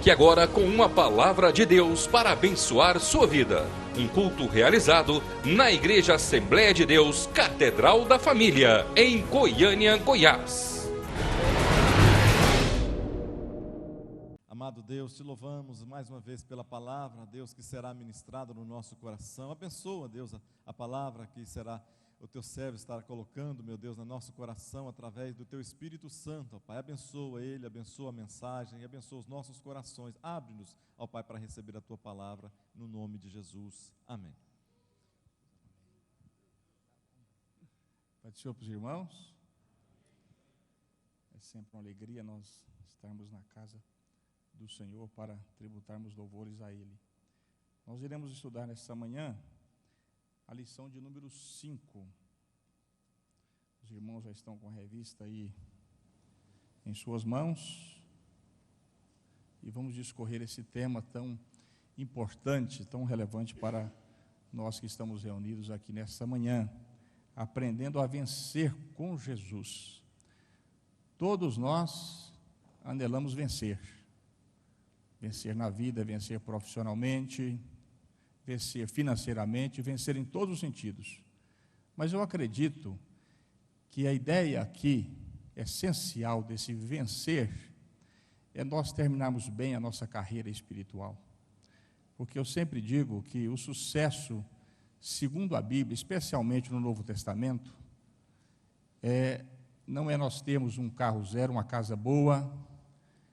Fique agora com uma palavra de Deus para abençoar sua vida. Um culto realizado na Igreja Assembleia de Deus, Catedral da Família, em Goiânia, Goiás. Amado Deus, te louvamos mais uma vez pela palavra, Deus, que será ministrada no nosso coração. Abençoa, Deus, a palavra que será o teu servo estar colocando, meu Deus, no nosso coração através do teu Espírito Santo, ó Pai. Abençoa ele, abençoa a mensagem, abençoa os nossos corações. Abre-nos, ó Pai, para receber a tua palavra, no nome de Jesus. Amém. Pai do Senhor para os irmãos. É sempre uma alegria nós estarmos na casa do Senhor para tributarmos louvores a Ele. Nós iremos estudar nesta manhã a lição de número 5. Os irmãos já estão com a revista aí em suas mãos. E vamos discorrer esse tema tão importante, tão relevante para nós que estamos reunidos aqui nesta manhã, aprendendo a vencer com Jesus. Todos nós anelamos vencer. Vencer na vida, vencer profissionalmente, vencer financeiramente, vencer em todos os sentidos. Mas eu acredito que a ideia aqui, essencial desse vencer, é nós terminarmos bem a nossa carreira espiritual. Porque eu sempre digo que o sucesso, segundo a Bíblia, especialmente no Novo Testamento, não é nós termos um carro zero, uma casa boa,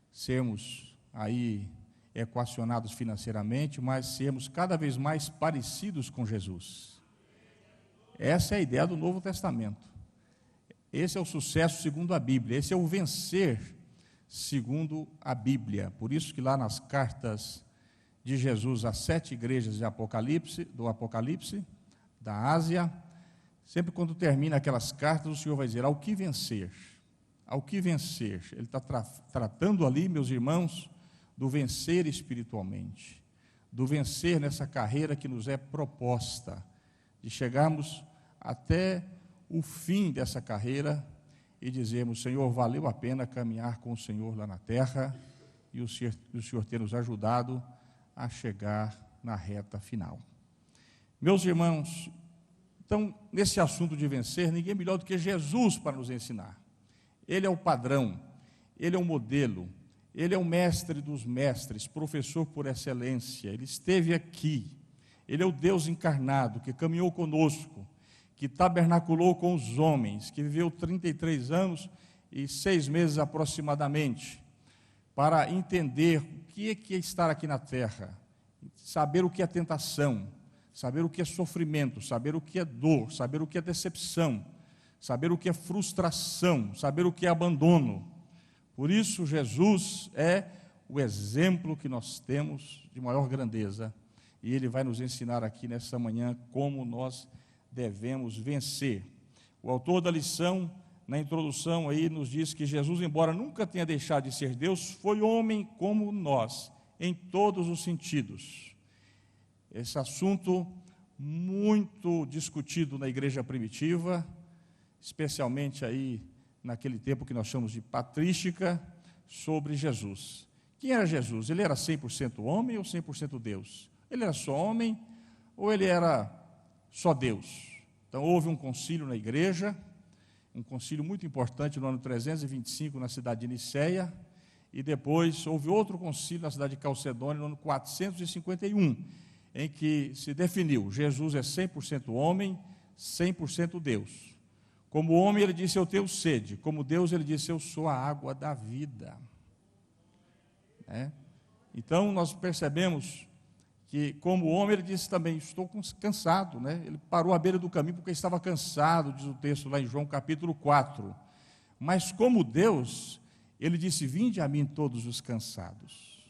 sermos aí equacionados financeiramente, mas sermos cada vez mais parecidos com Jesus. Essa é a ideia do Novo Testamento. Esse é o sucesso segundo a Bíblia, esse é o vencer segundo a Bíblia. Por isso que lá nas cartas de Jesus às 7 igrejas do Apocalipse, da Ásia, sempre quando termina aquelas cartas, o Senhor vai dizer, ao que vencer? Ao que vencer? Ele está tratando ali, meus irmãos, do vencer espiritualmente, do vencer nessa carreira que nos é proposta, de chegarmos até o fim dessa carreira e dizermos, Senhor, valeu a pena caminhar com o Senhor lá na terra e o Senhor ter nos ajudado a chegar na reta final. Meus irmãos, então, nesse assunto de vencer, ninguém melhor do que Jesus para nos ensinar. Ele é o padrão, Ele é o modelo, Ele é o mestre dos mestres, professor por excelência. Ele esteve aqui. Ele é o Deus encarnado, que caminhou conosco, que tabernaculou com os homens, que viveu 33 anos e 6 meses aproximadamente, para entender o que é estar aqui na terra, saber o que é tentação, saber o que é sofrimento, saber o que é dor, saber o que é decepção, saber o que é frustração, saber o que é abandono. Por isso, Jesus é o exemplo que nós temos de maior grandeza. E Ele vai nos ensinar aqui nessa manhã como nós devemos vencer. O autor da lição, na introdução aí, nos diz que Jesus, embora nunca tenha deixado de ser Deus, foi homem como nós, em todos os sentidos. Esse assunto muito discutido na igreja primitiva, especialmente aí naquele tempo que nós chamamos de patrística, sobre Jesus. Quem era Jesus? Ele era 100% homem ou 100% Deus? Ele era só homem ou ele era só Deus? Então houve um concílio na igreja, um concílio muito importante no ano 325 na cidade de Niceia, e depois houve outro concílio na cidade de Calcedônia no ano 451, em que se definiu, Jesus é 100% homem, 100% Deus. Como homem, ele disse, eu tenho sede. Como Deus, ele disse, eu sou a água da vida. Então, nós percebemos que, como homem, ele disse também, estou cansado. Ele parou à beira do caminho porque estava cansado, diz o texto lá em João capítulo 4. Mas, como Deus, ele disse, vinde a mim todos os cansados.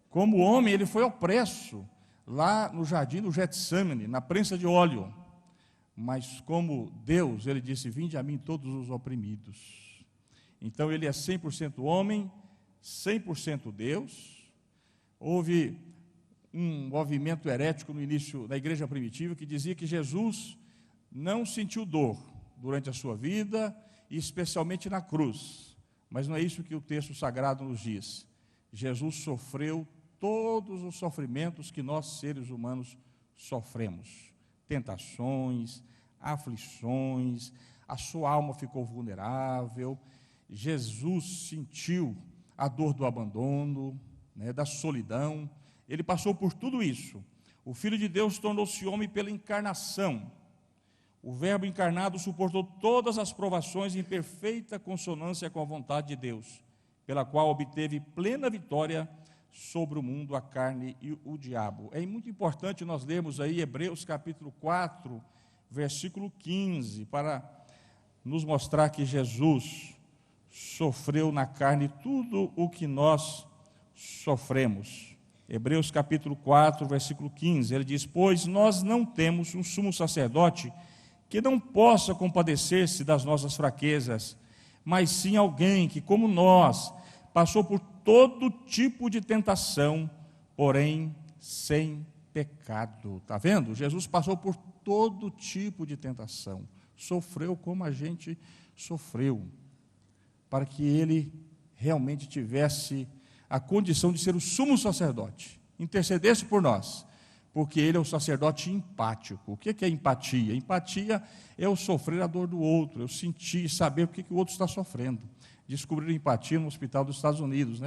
Como homem, ele foi opresso lá no jardim do Getsemane, na prensa de óleo. Mas como Deus, ele disse, vinde a mim todos os oprimidos. Então ele é 100% homem, 100% Deus. Houve um movimento herético no início da igreja primitiva que dizia que Jesus não sentiu dor durante a sua vida, e especialmente na cruz. Mas não é isso que o texto sagrado nos diz. Jesus sofreu todos os sofrimentos que nós, seres humanos, sofremos. Tentações, aflições, a sua alma ficou vulnerável. Jesus sentiu a dor do abandono, da solidão. Ele passou por tudo isso. O Filho de Deus tornou-se homem pela encarnação. O Verbo encarnado suportou todas as provações em perfeita consonância com a vontade de Deus, pela qual obteve plena vitória sobre o mundo, a carne e o diabo. É muito importante nós lermos aí Hebreus capítulo 4, versículo 15, para nos mostrar que Jesus sofreu na carne tudo o que nós sofremos. Hebreus capítulo 4, versículo 15, ele diz: pois nós não temos um sumo sacerdote que não possa compadecer-se das nossas fraquezas, mas sim alguém que, como nós, passou por todo tipo de tentação, porém sem pecado. Está vendo? Jesus passou por todo tipo de tentação, sofreu como a gente sofreu, para que ele realmente tivesse a condição de ser o sumo sacerdote, intercedesse por nós, porque ele é o sacerdote empático. O que é empatia? Empatia é o sofrer a dor do outro, eu sentir, saber o que o outro está sofrendo. Descobriram empatia no hospital dos Estados Unidos,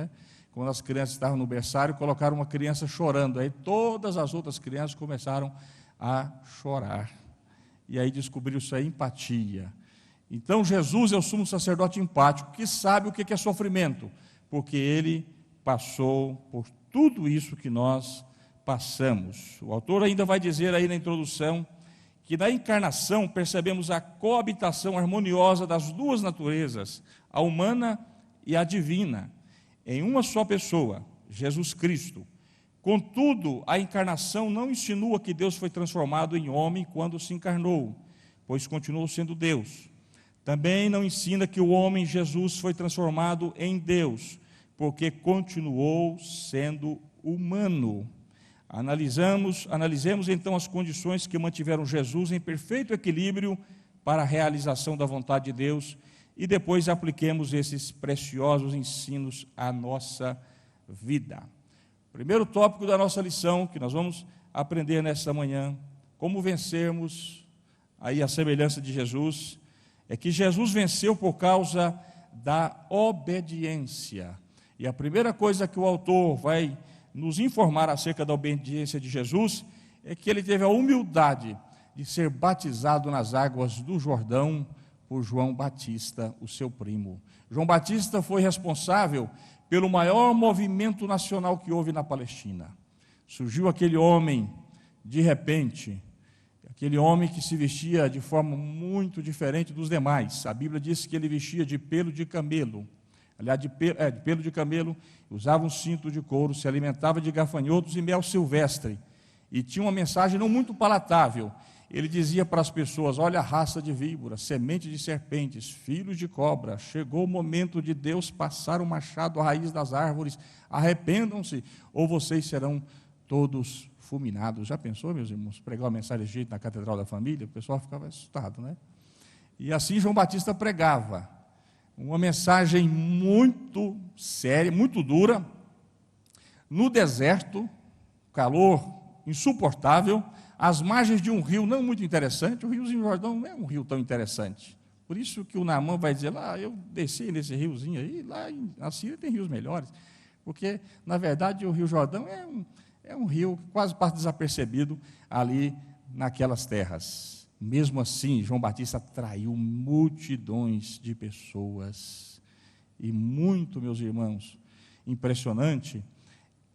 Quando as crianças estavam no berçário, colocaram uma criança chorando, aí todas as outras crianças começaram a chorar, e aí descobriram-se a empatia. Então Jesus é o sumo sacerdote empático, que sabe o que é sofrimento, porque ele passou por tudo isso que nós passamos. O autor ainda vai dizer aí na introdução, que na encarnação percebemos a coabitação harmoniosa das duas naturezas, a humana e a divina, em uma só pessoa, Jesus Cristo. Contudo, a encarnação não insinua que Deus foi transformado em homem quando se encarnou, pois continuou sendo Deus. Também não ensina que o homem Jesus foi transformado em Deus, porque continuou sendo humano. Analisemos então as condições que mantiveram Jesus em perfeito equilíbrio para a realização da vontade de Deus, e depois apliquemos esses preciosos ensinos à nossa vida. Primeiro tópico da nossa lição, que nós vamos aprender nesta manhã, como vencermos aí a semelhança de Jesus, é que Jesus venceu por causa da obediência. E a primeira coisa que o autor vai nos informar acerca da obediência de Jesus é que ele teve a humildade de ser batizado nas águas do Jordão por João Batista, o seu primo. João Batista foi responsável pelo maior movimento nacional que houve na Palestina. Surgiu aquele homem, de repente, aquele homem que se vestia de forma muito diferente dos demais. A Bíblia diz que ele vestia de pelo de camelo. Aliás, de pelo de camelo, usava um cinto de couro, se alimentava de gafanhotos e mel silvestre. E tinha uma mensagem não muito palatável. Ele dizia para as pessoas: olha a raça de víboras, semente de serpentes, filhos de cobra, chegou o momento de Deus passar o machado à raiz das árvores, arrependam-se, ou vocês serão todos fulminados. Já pensou, meus irmãos, pregar uma mensagem de jeito na Catedral da Família? O pessoal ficava assustado, E assim João Batista pregava, uma mensagem muito séria, muito dura, no deserto, calor insuportável, às margens de um rio não muito interessante. O riozinho Jordão não é um rio tão interessante. Por isso que o Naamã vai dizer: lá, eu desci nesse riozinho aí, lá na Síria tem rios melhores. Porque, na verdade, o rio Jordão é um rio que quase passa desapercebido ali naquelas terras. Mesmo assim, João Batista atraiu multidões de pessoas. E muito, meus irmãos, impressionante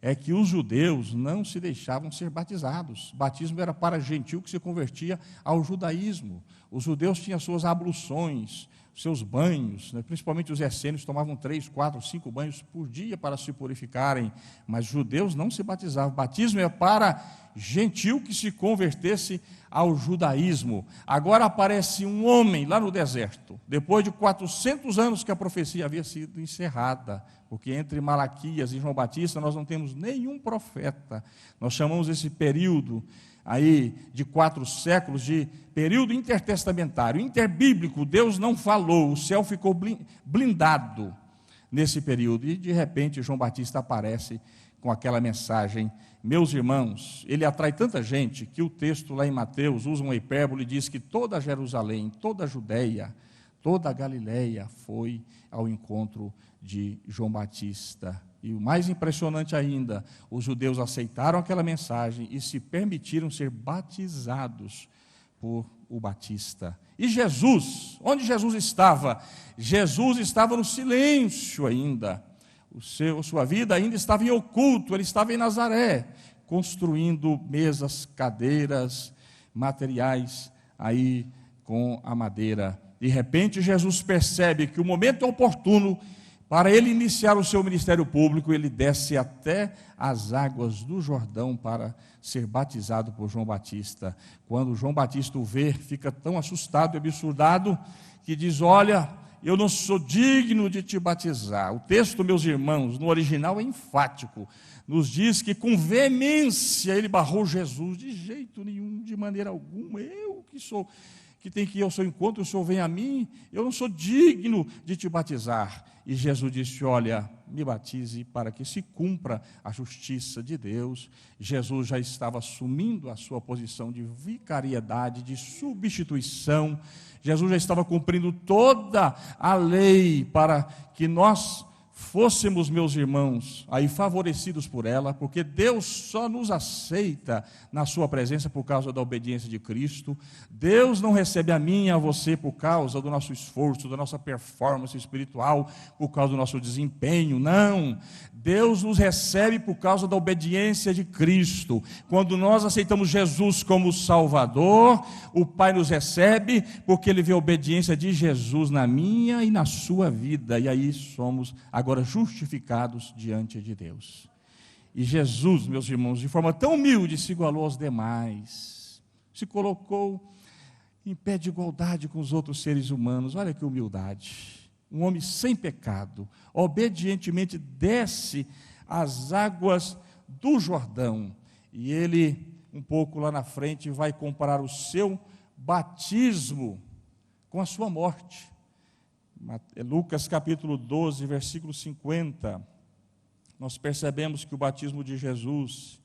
é que os judeus não se deixavam ser batizados. O batismo era para gentil que se convertia ao judaísmo. Os judeus tinham suas abluções, seus banhos, principalmente os essênios tomavam 3, 4, 5 banhos por dia para se purificarem, mas os judeus não se batizavam. O batismo é para gentil que se convertesse ao judaísmo. Agora aparece um homem lá no deserto, depois de 400 anos que a profecia havia sido encerrada, porque entre Malaquias e João Batista nós não temos nenhum profeta. Nós chamamos esse período aí de 4 séculos de período intertestamentário, interbíblico. Deus não falou, o céu ficou blindado. nesse período. E, de repente, João Batista aparece com aquela mensagem. Meus irmãos, ele atrai tanta gente que o texto lá em Mateus usa uma hipérbole e diz que toda Jerusalém, toda a Judeia, toda a Galileia foi ao encontro de João Batista. E o mais impressionante ainda, os judeus aceitaram aquela mensagem e se permitiram ser batizados por o Batista. E Jesus, onde Jesus estava? Jesus estava no silêncio ainda. Sua vida ainda estava em oculto, ele estava em Nazaré, construindo mesas, cadeiras, materiais aí com a madeira. De repente, Jesus percebe que o momento é oportuno para ele iniciar o seu ministério público. Ele desce até as águas do Jordão para ser batizado por João Batista. Quando João Batista o vê, fica tão assustado e absurdado que diz: olha, eu não sou digno de te batizar. O texto, meus irmãos, no original é enfático. Nos diz que com veemência ele barrou Jesus. De jeito nenhum, de maneira alguma. Eu que tenho que ir ao seu encontro, o Senhor vem a mim, eu não sou digno de te batizar. E Jesus disse: olha, me batize para que se cumpra a justiça de Deus. Jesus já estava assumindo a sua posição de vicariedade, de substituição. Jesus já estava cumprindo toda a lei para que nós fôssemos, meus irmãos, aí favorecidos por ela, porque Deus só nos aceita na sua presença por causa da obediência de Cristo. Deus não recebe a mim e a você por causa do nosso esforço, da nossa performance espiritual, por causa do nosso desempenho, não. Deus nos recebe por causa da obediência de Cristo. Quando nós aceitamos Jesus como Salvador, o Pai nos recebe porque Ele vê a obediência de Jesus na minha e na sua vida, e aí somos agora justificados diante de Deus. E Jesus, meus irmãos, de forma tão humilde, se igualou aos demais, se colocou em pé de igualdade com os outros seres humanos. Olha que humildade. Um homem sem pecado, obedientemente desce as águas do Jordão. E ele, um pouco lá na frente, vai comparar o seu batismo com a sua morte. Lucas capítulo 12, versículo 50. Nós percebemos que o batismo de Jesus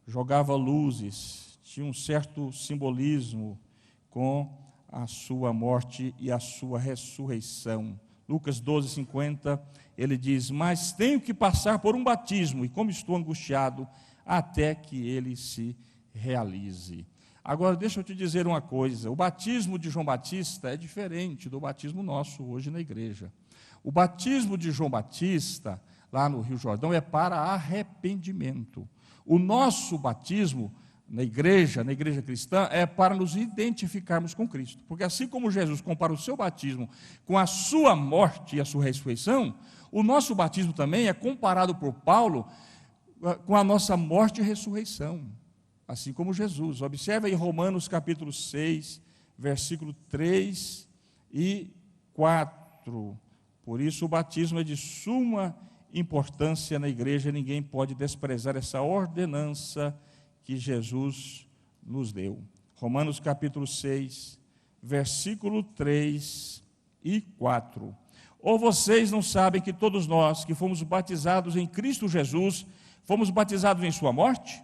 jogava luzes, tinha um certo simbolismo com a sua morte e a sua ressurreição. Lucas 12, 50, ele diz: mas tenho que passar por um batismo, e como estou angustiado, até que ele se realize. Agora, deixa eu te dizer uma coisa: o batismo de João Batista é diferente do batismo nosso hoje na igreja. O batismo de João Batista, lá no Rio Jordão, é para arrependimento. O nosso batismo na igreja cristã, é para nos identificarmos com Cristo. Porque assim como Jesus compara o seu batismo com a sua morte e a sua ressurreição, o nosso batismo também é comparado por Paulo com a nossa morte e ressurreição. Assim como Jesus. Observe aí Romanos capítulo 6, versículo 3 e 4. Por isso o batismo é de suma importância na igreja, ninguém pode desprezar essa ordenança que Jesus nos deu. Romanos capítulo 6, versículo 3 e 4. Ou vocês não sabem que todos nós que fomos batizados em Cristo Jesus, fomos batizados em sua morte?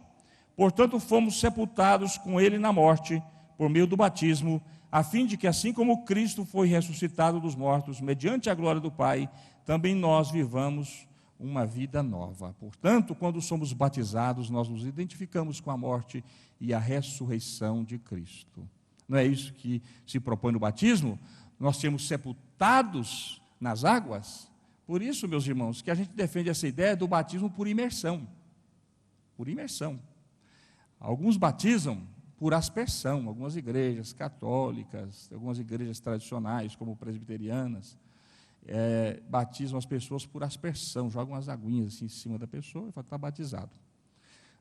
Portanto, fomos sepultados com ele na morte, por meio do batismo, a fim de que, assim como Cristo foi ressuscitado dos mortos, mediante a glória do Pai, também nós vivamos uma vida nova. Portanto, quando somos batizados, nós nos identificamos com a morte e a ressurreição de Cristo. Não é isso que se propõe no batismo? Nós sermos sepultados nas águas? Por isso, meus irmãos, que a gente defende essa ideia do batismo por imersão. Por imersão. Alguns batizam por aspersão, algumas igrejas católicas, algumas igrejas tradicionais, como presbiterianas, batizam as pessoas por aspersão, jogam as aguinhas assim em cima da pessoa e falam: está batizado.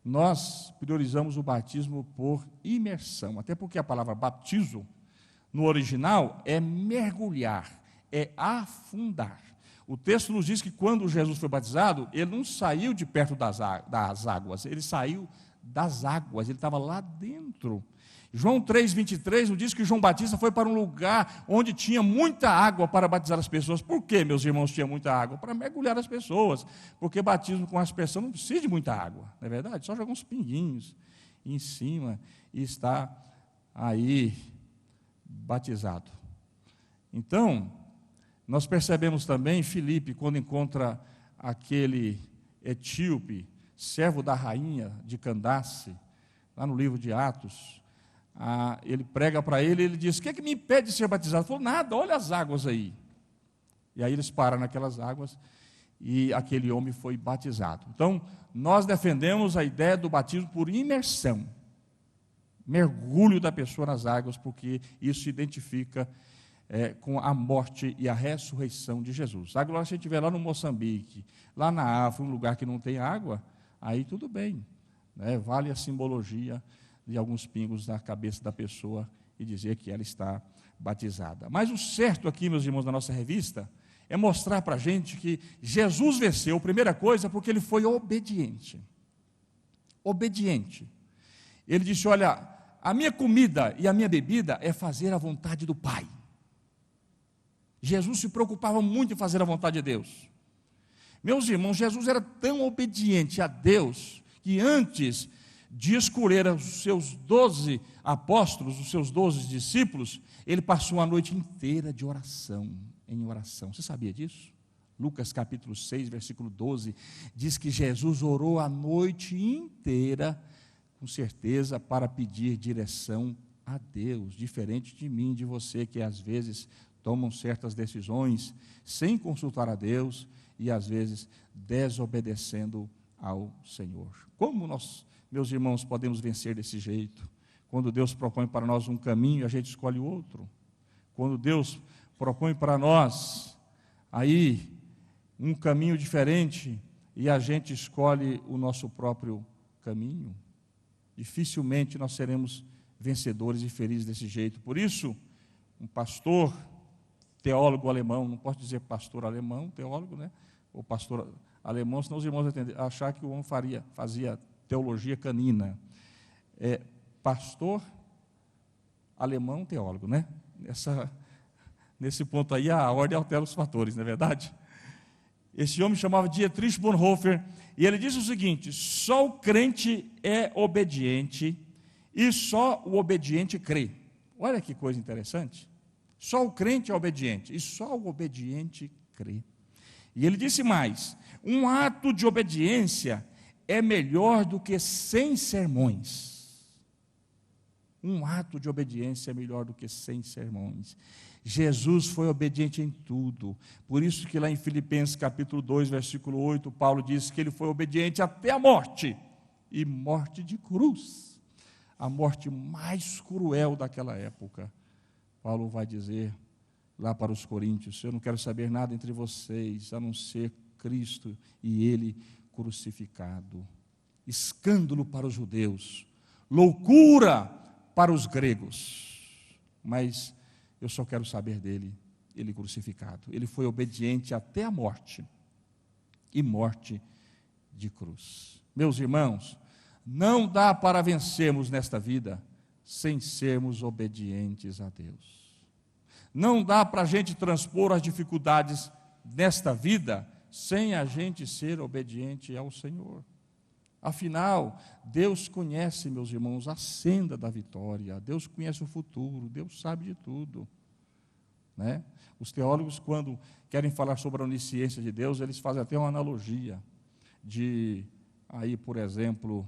Nós priorizamos o batismo por imersão, até porque a palavra baptizo, no original, é mergulhar, é afundar. O texto nos diz que quando Jesus foi batizado, ele não saiu de perto das águas, ele saiu das águas, ele estava lá dentro. João 3,23 nos diz que João Batista foi para um lugar onde tinha muita água para batizar as pessoas. Por que, meus irmãos, tinha muita água? Para mergulhar as pessoas, porque batismo com aspersão não precisa de muita água, não é verdade? Só joga uns pinguinhos em cima e está aí batizado. Então, nós percebemos também, Filipe, quando encontra aquele etíope, servo da rainha de Candace, lá no livro de Atos, ele prega para ele, ele diz: o que é que me impede de ser batizado? Ele falou: nada, olha as águas aí. E aí eles param naquelas águas e aquele homem foi batizado. Então, nós defendemos a ideia do batismo por imersão, mergulho da pessoa nas águas, porque isso se identifica com a morte e a ressurreição de Jesus. Agora, se a gente estiver lá no Moçambique, lá na África, um lugar que não tem água, aí tudo bem, né? Vale a simbologia de alguns pingos na cabeça da pessoa e dizer que ela está batizada. Mas o certo aqui, meus irmãos, da nossa revista, é mostrar para a gente que Jesus venceu, primeira coisa, porque ele foi obediente. Obediente. Ele disse: olha, a minha comida e a minha bebida é fazer a vontade do Pai. Jesus se preocupava muito em fazer a vontade de Deus. Meus irmãos, Jesus era tão obediente a Deus, que antes de escolher os seus 12 apóstolos, os seus 12 discípulos, ele passou a noite inteira de oração, em oração. Você sabia disso? Lucas capítulo 6, versículo 12, diz que Jesus orou a noite inteira, com certeza, para pedir direção a Deus, diferente de mim, de você, que às vezes tomam certas decisões sem consultar a Deus e às vezes desobedecendo ao Senhor. Como nós, meus irmãos, podemos vencer desse jeito? Quando Deus propõe para nós um caminho, a gente escolhe o outro. Quando Deus propõe para nós aí um caminho diferente e a gente escolhe o nosso próprio caminho, dificilmente nós seremos vencedores e felizes desse jeito. Por isso, um pastor, teólogo alemão, não posso dizer pastor alemão, teólogo, né? Ou pastor alemão, senão os irmãos vão achar que o homem fazia teologia canina. Pastor alemão, teólogo, né? Nesse ponto aí, a ordem altera os fatores, não é verdade? Esse homem chamava Dietrich Bonhoeffer, e ele disse o seguinte: só o crente é obediente, e só o obediente crê. Olha que coisa interessante. Só o crente é obediente, e só o obediente crê. E ele disse mais: um ato de obediência é melhor do que 100 sermões. Um ato de obediência é melhor do que 100 sermões. Jesus foi obediente em tudo. Por isso que lá em Filipenses capítulo 2, versículo 8, Paulo diz que ele foi obediente até a morte, e morte de cruz, a morte mais cruel daquela época. Paulo vai dizer lá para os coríntios: eu não quero saber nada entre vocês, a não ser Cristo e Ele crucificado. Escândalo para os judeus, loucura para os gregos, mas eu só quero saber dele, Ele crucificado. Ele foi obediente até a morte, e morte de cruz. Meus irmãos, não dá para vencermos nesta vida sem sermos obedientes a Deus. Não dá para a gente transpor as dificuldades nesta vida sem a gente ser obediente ao Senhor. Afinal, Deus conhece, meus irmãos, a senda da vitória, Deus conhece o futuro, Deus sabe de tudo, né? Os teólogos, quando querem falar sobre a onisciência de Deus, eles fazem até uma analogia de, aí, por exemplo,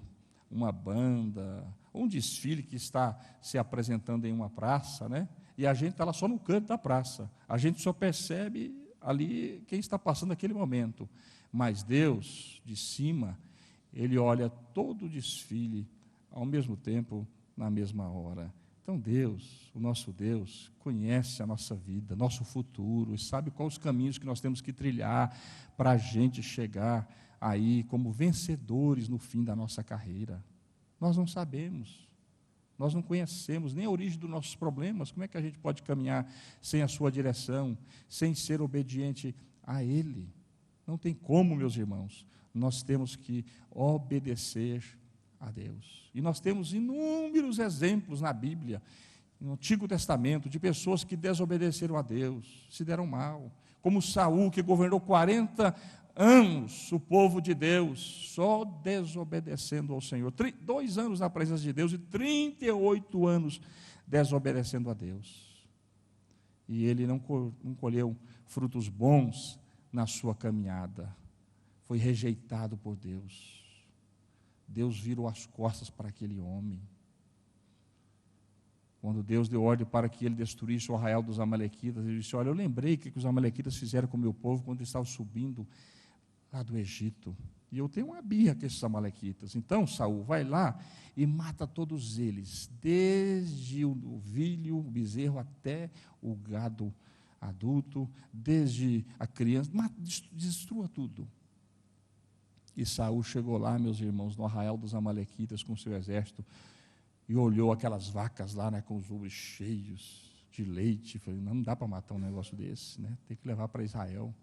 uma banda, um desfile que está se apresentando em uma praça, né? E a gente está lá só no canto da praça, a gente só percebe ali quem está passando naquele momento, mas Deus, de cima, Ele olha todo o desfile ao mesmo tempo, na mesma hora. Então Deus, o nosso Deus, conhece a nossa vida, nosso futuro, e sabe quais os caminhos que nós temos que trilhar para a gente chegar aí como vencedores no fim da nossa carreira. Nós não sabemos, nós não conhecemos nem a origem dos nossos problemas. Como é que a gente pode caminhar sem a sua direção, sem ser obediente a Ele? Não tem como, meus irmãos. Nós temos que obedecer a Deus. E nós temos inúmeros exemplos na Bíblia, no Antigo Testamento, de pessoas que desobedeceram a Deus, se deram mal, como Saul, que governou 40 anos o povo de Deus, só desobedecendo ao Senhor, 2 anos na presença de Deus e 38 anos desobedecendo a Deus. E ele não colheu frutos bons na sua caminhada, foi rejeitado por Deus. Deus virou as costas para aquele homem. Quando Deus deu ordem para que ele destruísse o arraial dos amalequitas, ele disse: olha, eu lembrei que os amalequitas fizeram com o meu povo quando eles estavam subindo lá do Egito. E eu tenho uma birra com esses amalequitas. Então, Saul, vai lá e mata todos eles, desde o novilho, o bezerro, até o gado adulto, desde a criança, destrua tudo. E Saul chegou lá, meus irmãos, no arraial dos amalequitas com seu exército, e olhou aquelas vacas lá, né, com os ubres cheios de leite. Falei: não dá para matar um negócio desse, né? Tem que levar para Israel.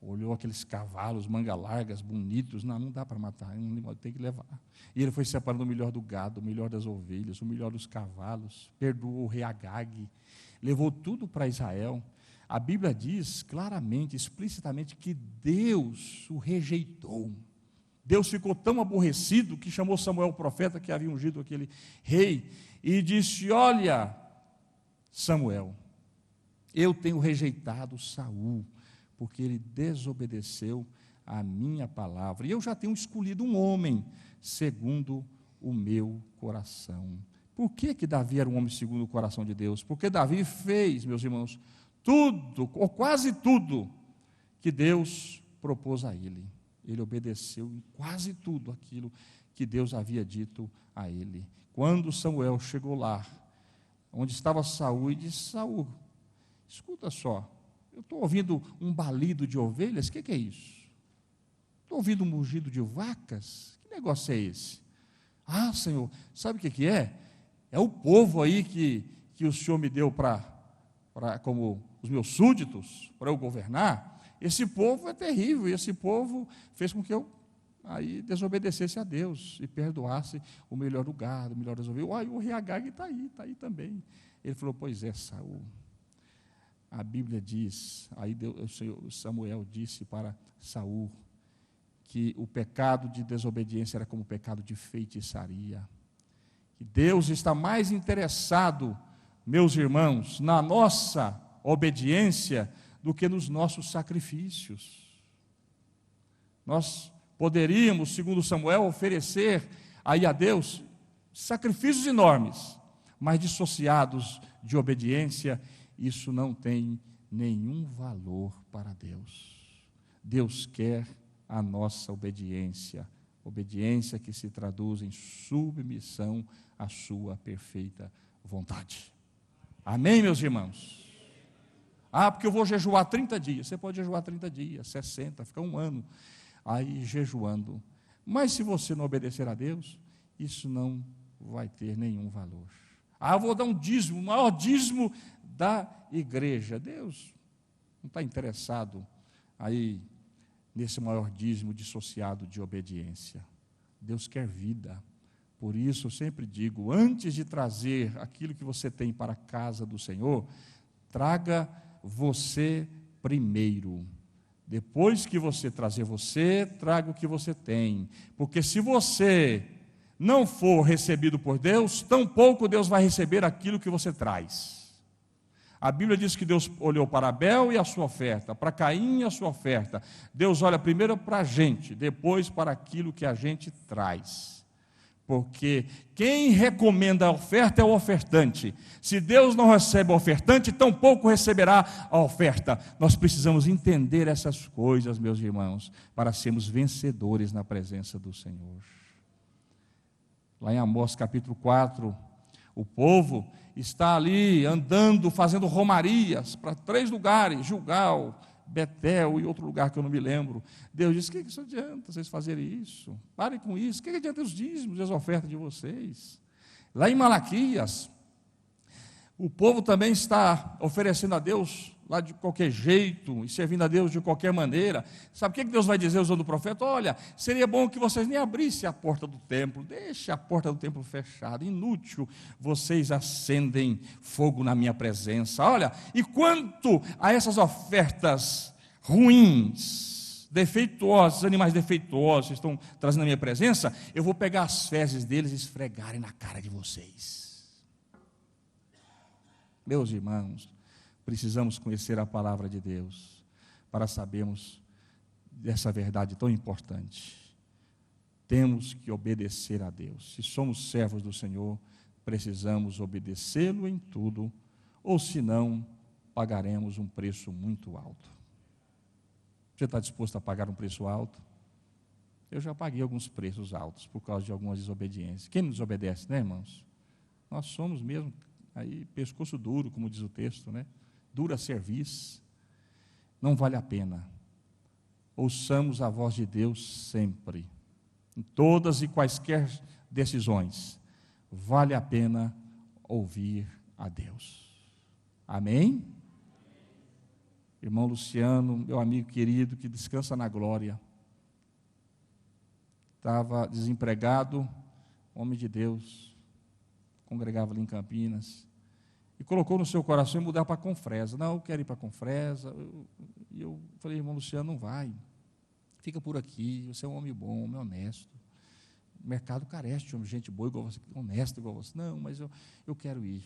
Olhou aqueles cavalos, manga largas, bonitos. Não dá para matar, tem que levar. E ele foi separando o melhor do gado, o melhor das ovelhas, o melhor dos cavalos, perdoou o rei Agag, levou tudo para Israel. A Bíblia diz claramente, explicitamente, que Deus o rejeitou. Deus ficou tão aborrecido que chamou Samuel, o profeta, que havia ungido aquele rei, e disse: olha, Samuel, eu tenho rejeitado Saul, porque ele desobedeceu a minha palavra, e eu já tenho escolhido um homem segundo o meu coração. Por que Davi era um homem segundo o coração de Deus? Porque Davi fez, meus irmãos, tudo, ou quase tudo, que Deus propôs a ele. Ele obedeceu em quase tudo aquilo que Deus havia dito a ele. Quando Samuel chegou lá, onde estava Saul, e disse: Saul, escuta só, eu estou ouvindo um balido de ovelhas, o que é isso? Estou ouvindo um mugido de vacas, que negócio é esse? Ah, Senhor, sabe o que é? É o povo aí que o Senhor me deu como os meus súditos, para eu governar. Esse povo é terrível, e esse povo fez com que eu aí desobedecesse a Deus e perdoasse o melhor do gado, o melhor das ovelhas. O rei Agag está aí também. Ele falou: pois é, Saul. A Bíblia diz, aí Samuel disse para Saul que o pecado de desobediência era como o pecado de feitiçaria. Que Deus está mais interessado, meus irmãos, na nossa obediência do que nos nossos sacrifícios. Nós poderíamos, segundo Samuel, oferecer aí a Deus sacrifícios enormes, mas dissociados de obediência, isso não tem nenhum valor para Deus. Deus quer a nossa obediência, obediência que se traduz em submissão à sua perfeita vontade. Amém, meus irmãos? Ah, porque eu vou jejuar 30 dias. Você pode jejuar 30 dias, 60, fica um ano aí jejuando. Mas se você não obedecer a Deus, isso não vai ter nenhum valor. Ah, eu vou dar um dízimo, o maior dízimo da igreja. Deus não está interessado aí nesse maior dízimo dissociado de obediência. Deus quer vida. Por isso eu sempre digo, antes de trazer aquilo que você tem para a casa do Senhor, traga você primeiro. Depois que você trazer você, traga o que você tem. Porque se você não for recebido por Deus, tampouco Deus vai receber aquilo que você traz. A Bíblia diz que Deus olhou para Abel e a sua oferta, para Caim e a sua oferta. Deus olha primeiro para a gente, depois para aquilo que a gente traz. Porque quem recomenda a oferta é o ofertante. Se Deus não recebe o ofertante, tampouco receberá a oferta. Nós precisamos entender essas coisas, meus irmãos, para sermos vencedores na presença do Senhor. Lá em Amós capítulo 4, o povo está ali andando, fazendo romarias para 3 lugares, Gilgal, Betel e outro lugar que eu não me lembro. Deus disse: que isso adianta vocês fazerem isso? Parem com isso. Que adianta os dízimos e as ofertas de vocês? Lá em Malaquias, o povo também está oferecendo a Deus lá de qualquer jeito, e servindo a Deus de qualquer maneira, sabe o que Deus vai dizer usando o profeta? Olha, seria bom que vocês nem abrissem a porta do templo, deixe a porta do templo fechada, inútil, vocês acendem fogo na minha presença. Olha, e quanto a essas ofertas ruins, defeituosos, animais defeituosos que estão trazendo na minha presença, eu vou pegar as fezes deles e esfregarem na cara de vocês. Meus irmãos, precisamos conhecer a palavra de Deus para sabermos dessa verdade tão importante. Temos que obedecer a Deus. Se somos servos do Senhor, precisamos obedecê-lo em tudo, ou senão pagaremos um preço muito alto. Você está disposto a pagar um preço alto? Eu já paguei alguns preços altos por causa de algumas desobediências. Quem não desobedece, né, irmãos? Nós somos mesmo aí pescoço duro, como diz o texto, né? Dura cerviz. Não vale a pena. Ouçamos a voz de Deus sempre. Em todas e quaisquer decisões, vale a pena ouvir a Deus. Amém? Irmão Luciano, meu amigo querido, que descansa na glória, estava desempregado, homem de Deus, congregava ali em Campinas, e colocou no seu coração em mudar para Confresa. Não, eu quero ir para Confresa. E eu falei, irmão Luciano, não vai, fica por aqui, você é um homem bom, um homem honesto, o mercado carece de gente boa igual você, honesta igual você. Não, mas eu quero ir.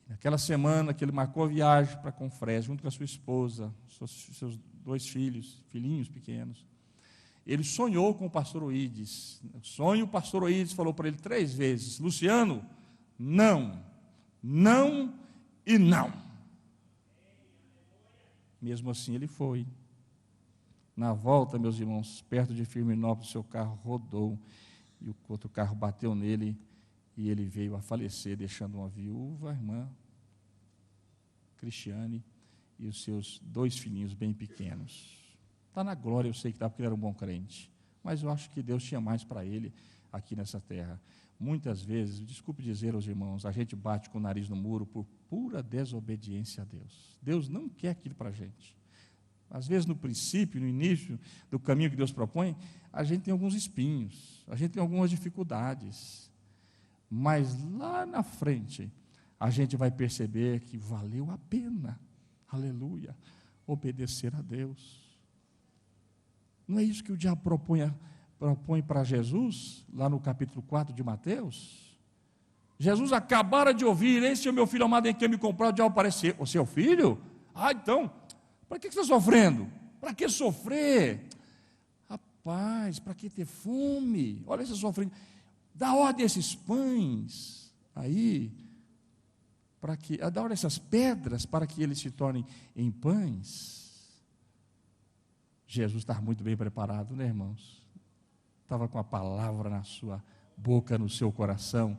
Naquela semana que ele marcou a viagem para Confresa, junto com a sua esposa, seus 2 filhinhos pequenos, ele sonhou com o pastor Oídes. O pastor Oídes falou para ele 3 vezes, Luciano, não, não e não. Mesmo assim ele foi. Na volta, meus irmãos, perto de Firminópolis, seu carro rodou, e o outro carro bateu nele, e ele veio a falecer, deixando uma viúva, a irmã Cristiane, e os seus 2 filhinhos bem pequenos. Está na glória, eu sei que está, porque ele era um bom crente, mas eu acho que Deus tinha mais para ele aqui nessa terra. Muitas vezes, desculpe dizer aos irmãos, a gente bate com o nariz no muro por pura desobediência a Deus. Deus não quer aquilo para a gente. Às vezes, no princípio, no início do caminho que Deus propõe, a gente tem alguns espinhos, a gente tem algumas dificuldades, mas lá na frente, a gente vai perceber que valeu a pena, aleluia, obedecer a Deus. Não é isso que o diabo propõe para Jesus, lá no capítulo 4 de Mateus? Jesus acabara de ouvir, esse é o meu filho amado em quem me comprou, o diabo apareceu. O seu filho? Ah, então, para que você está sofrendo? Para que sofrer? Rapaz, para que ter fome? Olha esse sofrimento. Dá ordem a esses pães aí, dá ordem a essas pedras para que eles se tornem em pães. Jesus estava muito bem preparado, né, irmãos? Estava com a palavra na sua boca, no seu coração,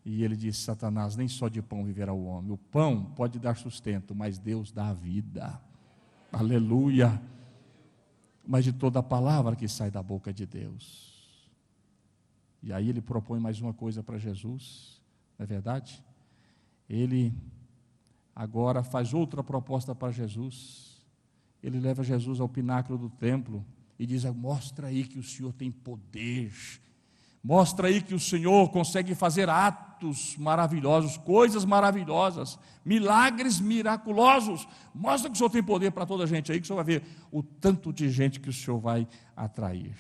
e ele disse, Satanás, nem só de pão viverá o homem. O pão pode dar sustento, mas Deus dá a vida. Aleluia! Mas de toda a palavra que sai da boca de Deus. E aí ele propõe mais uma coisa para Jesus, não é verdade? Ele agora faz outra proposta para Jesus. Ele leva Jesus ao pináculo do templo e diz, mostra aí que o Senhor tem poder, mostra aí que o Senhor consegue fazer atos maravilhosos, coisas maravilhosas, milagres miraculosos, mostra que o Senhor tem poder para toda a gente aí, que o Senhor vai ver o tanto de gente que o Senhor vai atrair.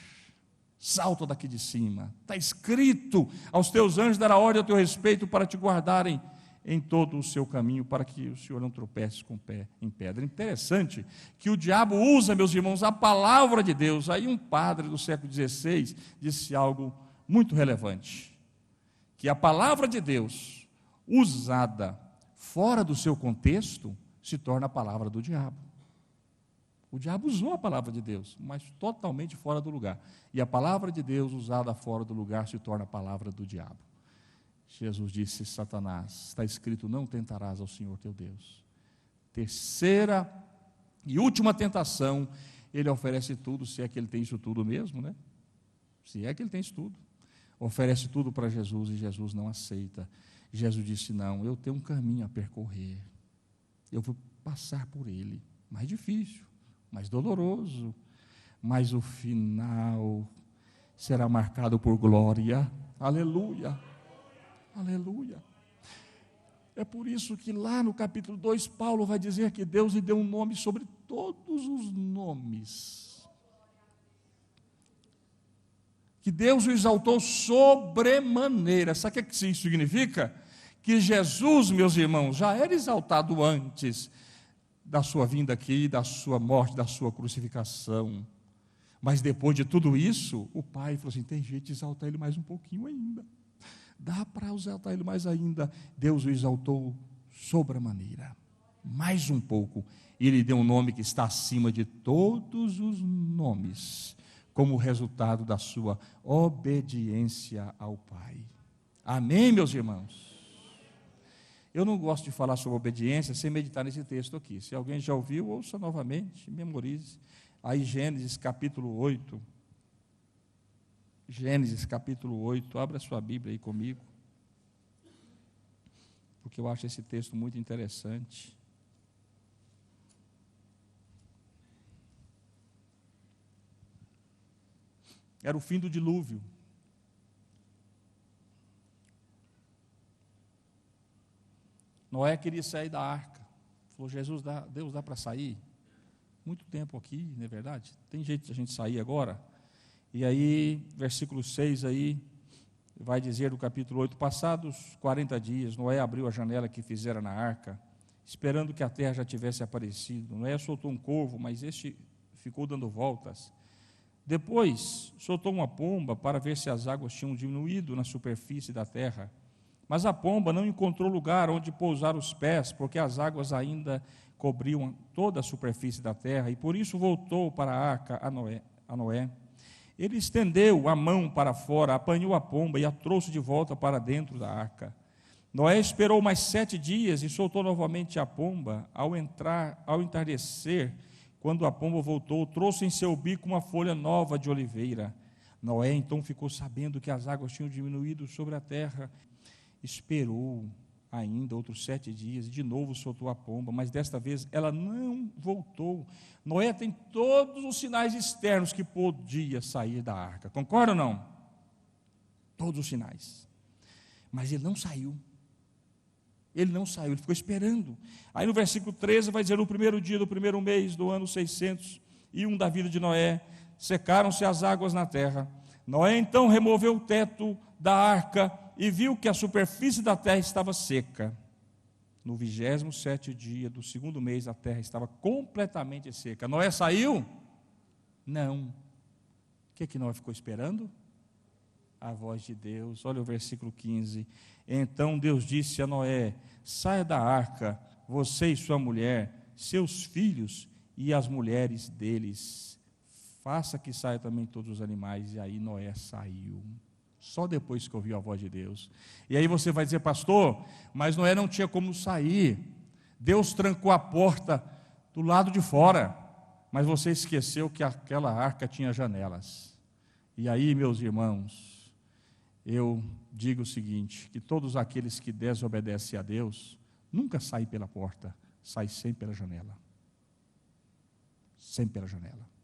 Salta daqui de cima, está escrito, aos teus anjos dará ordem ao teu respeito para te guardarem em todo o seu caminho, para que o Senhor não tropece com o pé em pedra. Interessante que o diabo usa, meus irmãos, a palavra de Deus. Aí um padre do século XVI disse algo muito relevante, que a palavra de Deus, usada fora do seu contexto, se torna a palavra do diabo. O diabo usou a palavra de Deus, mas totalmente fora do lugar. E a palavra de Deus usada fora do lugar se torna a palavra do diabo. Jesus disse, Satanás, está escrito, não tentarás ao Senhor teu Deus. Terceira e última tentação, ele oferece tudo, se é que ele tem isso tudo mesmo, né? Se é que ele tem isso tudo. Oferece tudo para Jesus e Jesus não aceita. Jesus disse, não, eu tenho um caminho a percorrer. Eu vou passar por ele. Mais difícil, mais doloroso, mas o final será marcado por glória. Aleluia, aleluia. É por isso que lá no capítulo 2, Paulo vai dizer que Deus lhe deu um nome sobre todos os nomes. Que Deus o exaltou sobremaneira. Sabe o que isso significa? Que Jesus, meus irmãos, já era exaltado antes da sua vinda aqui, da sua morte, da sua crucificação. Mas depois de tudo isso, o Pai falou assim, tem jeito de exaltar ele mais um pouquinho ainda. Dá para exaltar ele mais ainda. Deus o exaltou sobremaneira, mais um pouco. E ele deu um nome que está acima de todos os nomes, como resultado da sua obediência ao Pai. Amém, meus irmãos? Eu não gosto de falar sobre obediência sem meditar nesse texto aqui. Se alguém já ouviu, ouça novamente, memorize. Aí Gênesis capítulo 8. Gênesis capítulo 8. Abra sua Bíblia aí comigo. Porque eu acho esse texto muito interessante. Era o fim do dilúvio. Noé queria sair da arca. Falou, Deus dá para sair? Muito tempo aqui, não é verdade? Tem jeito de a gente sair agora? E aí, versículo 6 aí, vai dizer do capítulo 8, passados 40 dias, Noé abriu a janela que fizera na arca, esperando que a terra já tivesse aparecido. Noé soltou um corvo, mas este ficou dando voltas. Depois, soltou uma pomba para ver se as águas tinham diminuído na superfície da terra. Mas a pomba não encontrou lugar onde pousar os pés, porque as águas ainda cobriam toda a superfície da terra, e por isso voltou para a arca a Noé. Ele estendeu a mão para fora, apanhou a pomba e a trouxe de volta para dentro da arca. Noé esperou mais 7 dias e soltou novamente a pomba. Ao entardecer, quando a pomba voltou, trouxe em seu bico uma folha nova de oliveira. Noé então ficou sabendo que as águas tinham diminuído sobre a terra. Esperou ainda outros 7 dias, e de novo soltou a pomba, mas desta vez ela não voltou. Noé tem todos os sinais externos que podia sair da arca, concorda ou não? Todos os sinais, mas ele não saiu. Ele não saiu, ele ficou esperando. Aí no versículo 13 vai dizer, no primeiro dia do primeiro mês do ano 601 da vida de Noé, secaram-se as águas na terra. Noé então removeu o teto da arca e viu que a superfície da terra estava seca. No 27º dia do segundo mês, a terra estava completamente seca. Noé saiu? Não. O que Noé ficou esperando? A voz de Deus. Olha o versículo 15. Então Deus disse a Noé, saia da arca, você e sua mulher, seus filhos e as mulheres deles. Faça que saia também todos os animais. E aí Noé saiu. Só depois que ouviu a voz de Deus. E aí você vai dizer, pastor, mas Noé não tinha como sair. Deus trancou a porta do lado de fora. Mas você esqueceu que aquela arca tinha janelas. E aí, meus irmãos, eu digo o seguinte, que todos aqueles que desobedecem a Deus, nunca saem pela porta, saem sempre pela janela. Sempre pela janela.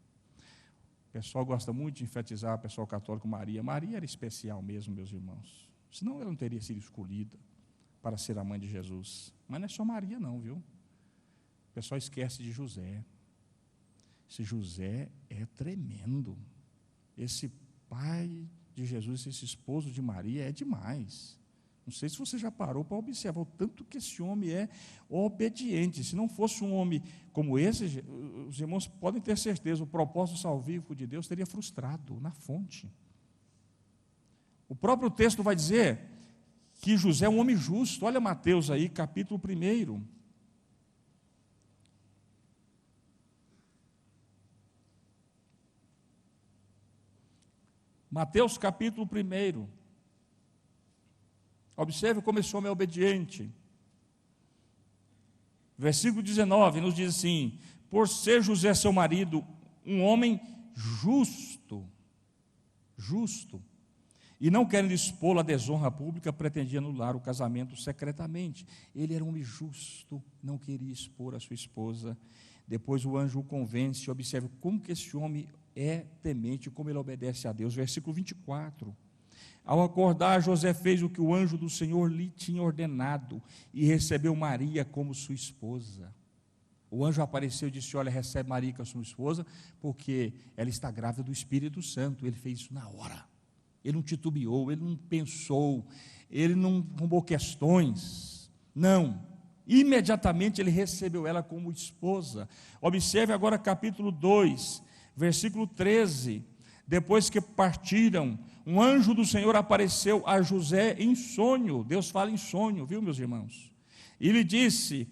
O pessoal gosta muito de enfatizar, o pessoal católico, Maria. Maria era especial mesmo, meus irmãos. Senão ela não teria sido escolhida para ser a mãe de Jesus. Mas não é só Maria não, viu? O pessoal esquece de José. Esse José é tremendo. Esse pai de Jesus, esse esposo de Maria é demais. Não sei se você já parou para observar o tanto que esse homem é obediente. Se não fosse um homem como esse, os irmãos podem ter certeza, o propósito salvífico de Deus teria frustrado na fonte. O próprio texto vai dizer que José é um homem justo. Olha Mateus aí, capítulo 1. Mateus capítulo 1. Observe como esse homem é obediente. Versículo 19 nos diz assim, por ser José seu marido um homem justo, E não querendo expô-lo à desonra pública, pretendia anular o casamento secretamente. Ele era um homem justo, não queria expor a sua esposa. Depois o anjo o convence, observe como que esse homem é temente, como ele obedece a Deus. Versículo 24. Ao acordar, José fez o que o anjo do Senhor lhe tinha ordenado e recebeu Maria como sua esposa. O anjo apareceu e disse: olha, recebe Maria como sua esposa, porque ela está grávida do Espírito Santo. Ele fez isso na hora. Ele não titubeou, ele não pensou, ele não arrumou questões. Não. Imediatamente ele recebeu ela como esposa. Observe agora capítulo 2, versículo 13. Depois que partiram, um anjo do Senhor apareceu a José em sonho. Deus fala em sonho, viu, meus irmãos? E lhe disse: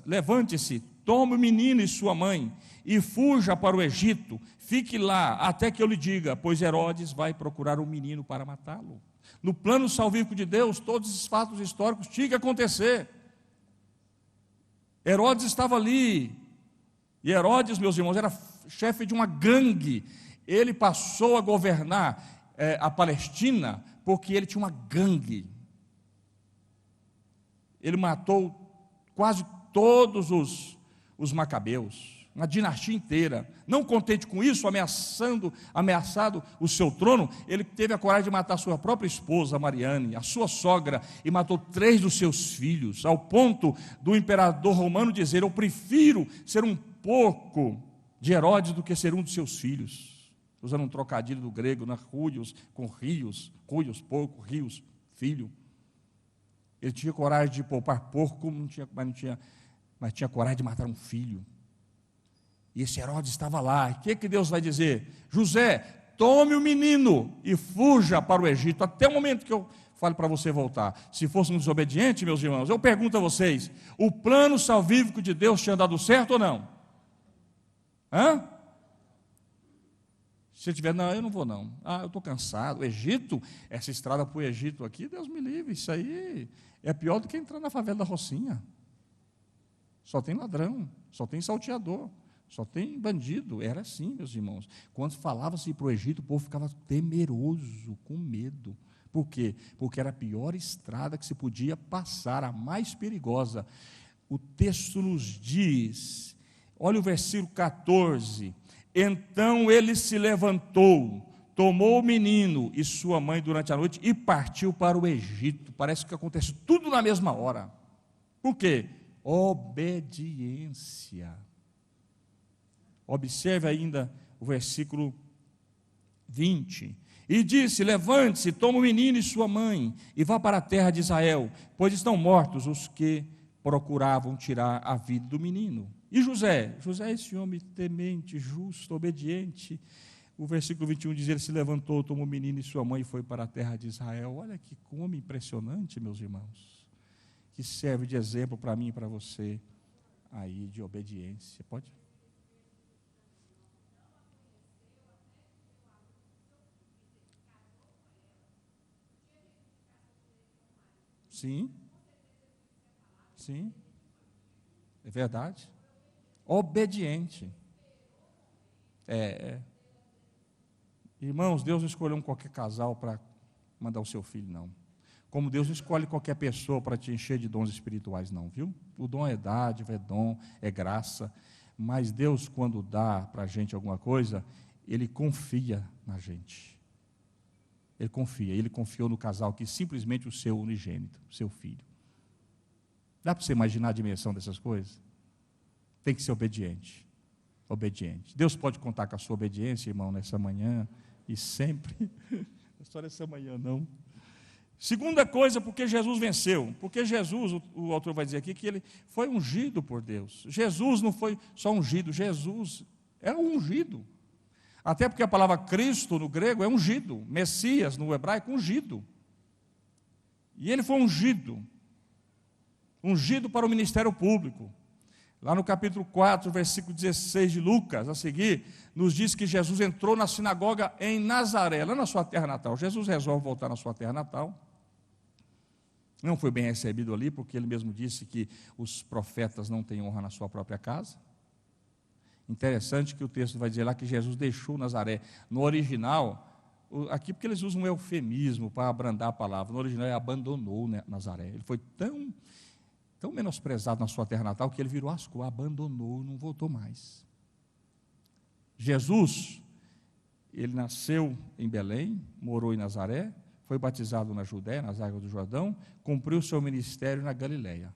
levante-se, tome o menino e sua mãe, e fuja para o Egito. Fique lá até que eu lhe diga, pois Herodes vai procurar o menino para matá-lo. No plano salvífico de Deus, todos esses fatos históricos tinham que acontecer. Herodes estava ali. E Herodes, meus irmãos, era chefe de uma gangue. Ele passou a governar a Palestina porque ele tinha uma gangue. Ele matou quase todos os macabeus, uma dinastia inteira. Não contente com isso, ameaçado o seu trono, ele teve a coragem de matar a sua própria esposa, Mariane, a sua sogra, e matou 3 dos seus filhos, ao ponto do imperador romano dizer: eu prefiro ser um porco de Herodes do que ser um dos seus filhos. Usando um trocadilho do grego, né? Ruios com rios, porco, rios, filho. Ele tinha coragem de poupar porco, mas tinha coragem de matar um filho. E esse Herodes estava lá. O que Deus vai dizer? José, tome o menino e fuja para o Egito, até o momento que eu fale para você voltar. Se fosse um desobediente, meus irmãos, eu pergunto a vocês, o plano salvífico de Deus tinha dado certo ou não? Se você tiver, não, eu não vou não. Eu estou cansado. O Egito, essa estrada para o Egito aqui, Deus me livre, isso aí é pior do que entrar na favela da Rocinha. Só tem ladrão, só tem salteador, só tem bandido. Era assim, meus irmãos. Quando falava-se para o Egito, o povo ficava temeroso, com medo. Por quê? Porque era a pior estrada que se podia passar, a mais perigosa. O texto nos diz, olha o versículo 14, então ele se levantou, tomou o menino e sua mãe durante a noite e partiu para o Egito. Parece que acontece tudo na mesma hora. Por quê? Obediência. Observe ainda o versículo 20. E disse: levante-se, toma o menino e sua mãe e vá para a terra de Israel, pois estão mortos os que procuravam tirar a vida do menino. E José é esse homem temente, justo, obediente. O versículo 21 diz: ele se levantou, tomou o menino e sua mãe e foi para a terra de Israel. Olha que homem impressionante, meus irmãos, que serve de exemplo para mim e para você aí de obediência. Pode? Sim, é verdade. Obediente. Irmãos, Deus não escolheu qualquer casal para mandar o seu filho, não. Como Deus não escolhe qualquer pessoa para te encher de dons espirituais, não, viu? O dom é dádiva, é dom, é graça. Mas Deus, quando dá para a gente alguma coisa, Ele confia na gente. Ele confiou no casal que simplesmente o seu unigênito, o seu filho. Dá para você imaginar a dimensão dessas coisas? Tem que ser obediente. Obediente. Deus pode contar com a sua obediência, irmão, nessa manhã e sempre. Não é só nessa manhã, não. Segunda coisa, porque Jesus venceu. Porque Jesus, o autor vai dizer aqui, que ele foi ungido por Deus. Jesus não foi só ungido, Jesus é ungido. Até porque a palavra Cristo no grego é ungido, Messias no hebraico, ungido. E ele foi ungido para o ministério público. Lá no capítulo 4, versículo 16 de Lucas, a seguir, nos diz que Jesus entrou na sinagoga em Nazaré, lá na sua terra natal. Jesus resolve voltar na sua terra natal. Não foi bem recebido ali, porque ele mesmo disse que os profetas não têm honra na sua própria casa. Interessante que o texto vai dizer lá que Jesus deixou Nazaré. No original, aqui porque eles usam um eufemismo para abrandar a palavra. No original é abandonou, né, Nazaré. Ele foi tão menosprezado na sua terra natal que ele virou as costas, abandonou, não voltou mais. Jesus, ele nasceu em Belém, morou em Nazaré, foi batizado na Judéia, nas águas do Jordão, cumpriu seu ministério na Galileia.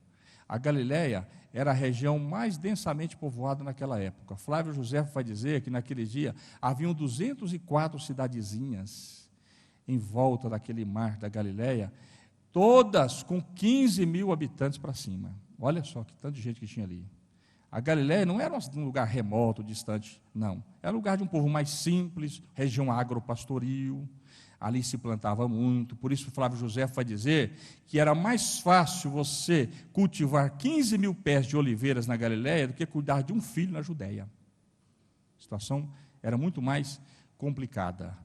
A Galileia era a região mais densamente povoada naquela época. Flávio Josefo vai dizer que naquele dia haviam 204 cidadezinhas em volta daquele mar da Galileia, todas com 15 mil habitantes para cima. Olha só que tanto de gente que tinha ali. A Galileia não era um lugar remoto, distante, não. Era um lugar de um povo mais simples, região agropastoril. Ali se plantava muito, por isso Flávio José vai dizer que era mais fácil você cultivar 15 mil pés de oliveiras na Galileia do que cuidar de um filho na Judéia. A situação era muito mais complicada.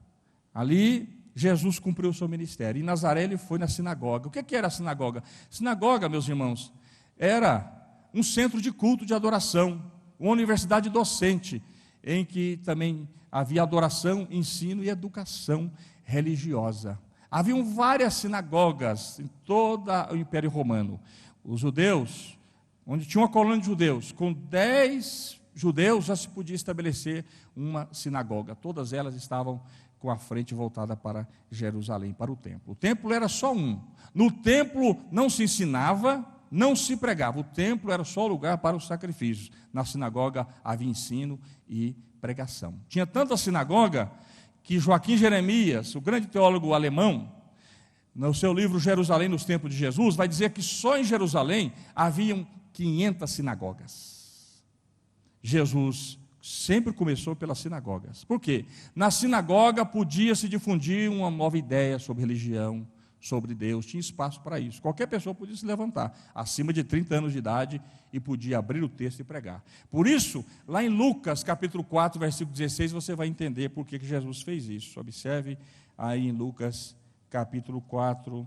Ali Jesus cumpriu o seu ministério. Em Nazaré ele foi na sinagoga. O que era a sinagoga? Sinagoga, meus irmãos, era um centro de culto de adoração, uma universidade docente, em que também havia adoração, ensino e educação religiosa. Haviam várias sinagogas em todo o Império Romano. Os judeus, onde tinha uma colônia de judeus, com 10 judeus já se podia estabelecer uma sinagoga. Todas elas estavam com a frente voltada para Jerusalém, para o templo. O templo era só um. No templo não se ensinava, não se pregava. O templo era só lugar para os sacrifícios. Na sinagoga havia ensino e pregação. Tinha tanta sinagoga que Joaquim Jeremias, o grande teólogo alemão, no seu livro Jerusalém nos tempos de Jesus, vai dizer que só em Jerusalém haviam 500 sinagogas. Jesus sempre começou pelas sinagogas. Por quê? Na sinagoga podia se difundir uma nova ideia sobre religião, sobre Deus, tinha espaço para isso. Qualquer pessoa podia se levantar, acima de 30 anos de idade, e podia abrir o texto e pregar. Por isso, lá em Lucas, capítulo 4, versículo 16, você vai entender por que Jesus fez isso. Observe aí em Lucas, capítulo 4,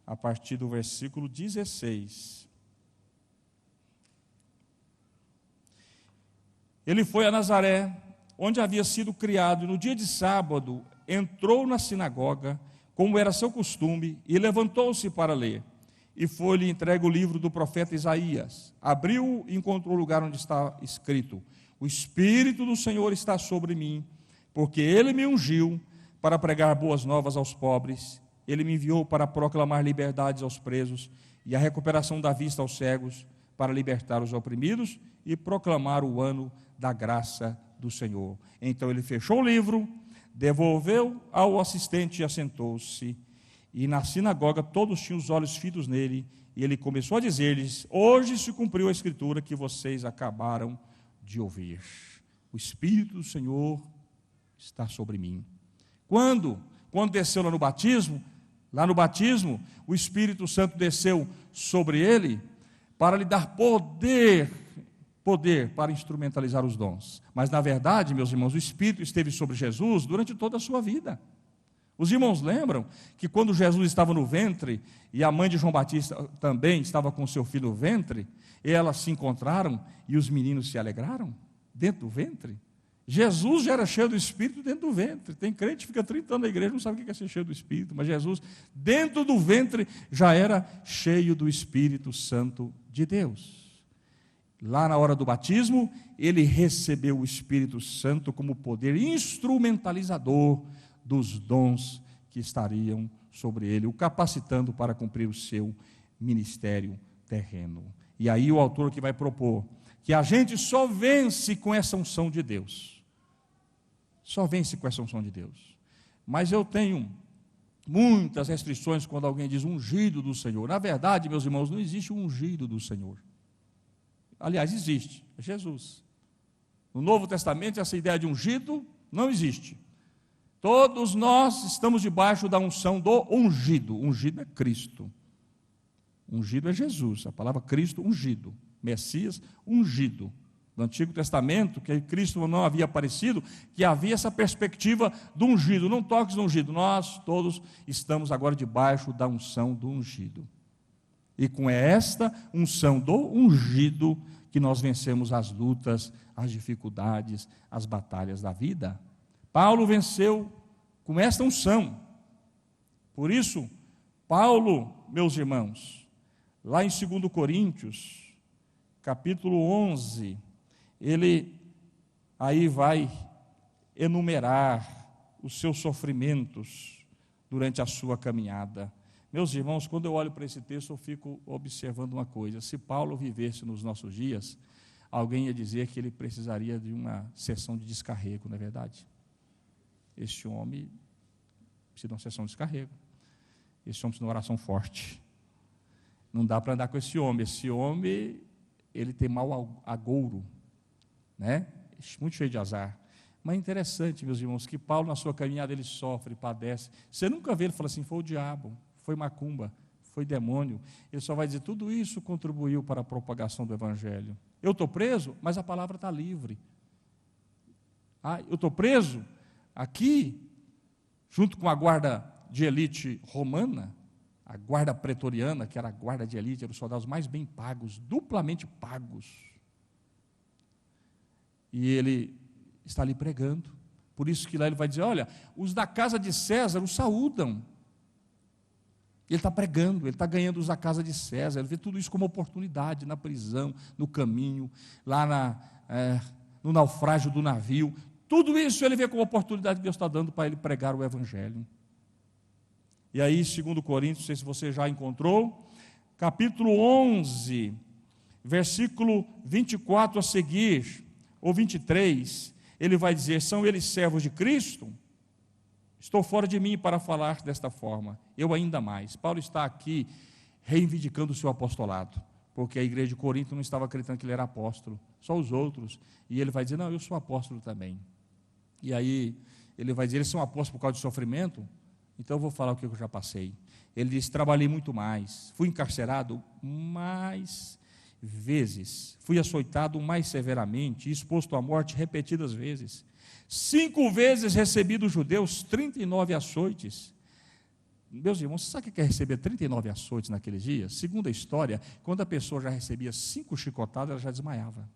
a partir do versículo 16. Ele foi a Nazaré, onde havia sido criado, e no dia de sábado entrou na sinagoga, como era seu costume, e levantou-se para ler. E foi-lhe entregue o livro do profeta Isaías. Abriu e encontrou o lugar onde está escrito: o Espírito do Senhor está sobre mim, porque Ele me ungiu para pregar boas novas aos pobres. Ele me enviou para proclamar liberdades aos presos e a recuperação da vista aos cegos, para libertar os oprimidos e proclamar o ano da graça do Senhor. Então ele fechou o livro, devolveu ao assistente e assentou-se. E na sinagoga todos tinham os olhos fitos nele, e ele começou a dizer-lhes: hoje se cumpriu a escritura que vocês acabaram de ouvir. O Espírito do Senhor está sobre mim. Quando desceu lá no batismo, o Espírito Santo desceu sobre ele para lhe dar poder para instrumentalizar os dons. Mas na verdade, meus irmãos, o Espírito esteve sobre Jesus durante toda a sua vida. Os irmãos lembram que quando Jesus estava no ventre, e a mãe de João Batista também estava com seu filho no ventre, elas se encontraram e os meninos se alegraram dentro do ventre? Jesus já era cheio do Espírito dentro do ventre. Tem crente que fica 30 anos na igreja, não sabe o que é ser cheio do Espírito, mas Jesus, dentro do ventre, já era cheio do Espírito Santo de Deus. Lá na hora do batismo, ele recebeu o Espírito Santo como poder instrumentalizador dos dons que estariam sobre ele, o capacitando para cumprir o seu ministério terreno. E aí o autor que vai propor que a gente só vence com essa unção de Deus. Só vence com essa unção de Deus. Mas eu tenho muitas restrições quando alguém diz ungido do Senhor. Na verdade, meus irmãos, não existe um ungido do Senhor. Aliás, existe, é Jesus. No Novo Testamento, essa ideia de ungido não existe. Todos nós estamos debaixo da unção do ungido. Ungido é Cristo. Ungido é Jesus. A palavra Cristo, ungido. Messias, ungido. No Antigo Testamento, que Cristo não havia aparecido, que havia essa perspectiva do ungido. Não toques no ungido. Nós todos estamos agora debaixo da unção do ungido. E com esta unção do ungido que nós vencemos as lutas, as dificuldades, as batalhas da vida. Paulo venceu com esta unção. Por isso, Paulo, meus irmãos, lá em 2 Coríntios, capítulo 11, ele aí vai enumerar os seus sofrimentos durante a sua caminhada. Meus irmãos, quando eu olho para esse texto, eu fico observando uma coisa: se Paulo vivesse nos nossos dias, alguém ia dizer que ele precisaria de uma sessão de descarrego, não é verdade? Este homem precisa de uma sessão de descarrego. Esse homem precisa de uma oração forte. Não dá para andar com esse homem. Esse homem, ele tem mau agouro, né? Muito cheio de azar. Mas é interessante, meus irmãos, que Paulo, na sua caminhada, ele sofre, padece. Você nunca vê ele falar assim: foi o diabo, foi macumba, foi demônio. Ele só vai dizer: tudo isso contribuiu para a propagação do Evangelho. Eu estou preso, mas a palavra está livre. Eu estou preso aqui, junto com a guarda de elite romana, a guarda pretoriana, que era a guarda de elite, eram os soldados mais bem pagos, duplamente pagos. E ele está ali pregando. Por isso que lá ele vai dizer: olha, os da casa de César o saúdam. Ele está pregando, ele está ganhando os da casa de César. Ele vê tudo isso como oportunidade, na prisão, no caminho, lá no naufrágio do navio. Tudo isso ele vê como oportunidade que Deus está dando para ele pregar o Evangelho. E aí, 2 Coríntios, não sei se você já encontrou, capítulo 11, versículo 24 a seguir, ou 23, ele vai dizer: são eles servos de Cristo? Estou fora de mim para falar desta forma, eu ainda mais. Paulo está aqui reivindicando o seu apostolado, porque a igreja de Corinto não estava acreditando que ele era apóstolo, só os outros, e ele vai dizer: não, eu sou apóstolo também. E aí ele vai dizer: eles são apóstolos por causa de sofrimento? Então eu vou falar o que eu já passei. Ele diz: trabalhei muito mais, fui encarcerado mais vezes, fui açoitado mais severamente, exposto à morte repetidas vezes, 5 vezes recebi dos judeus 39 açoites. Meus irmãos, você sabe o que é receber 39 açoites naqueles dias? Segundo a história, quando a pessoa já recebia 5 chicotadas, ela já desmaiava,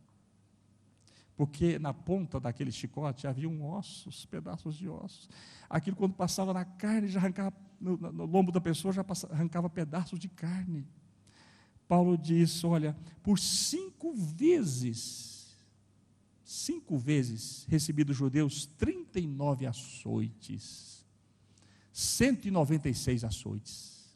porque na ponta daquele chicote haviam ossos, pedaços de ossos. Aquilo, quando passava na carne, já arrancava, no lombo da pessoa, já arrancava pedaços de carne. Paulo diz: olha, por 5 vezes recebi dos judeus 39 açoites, 196 açoites.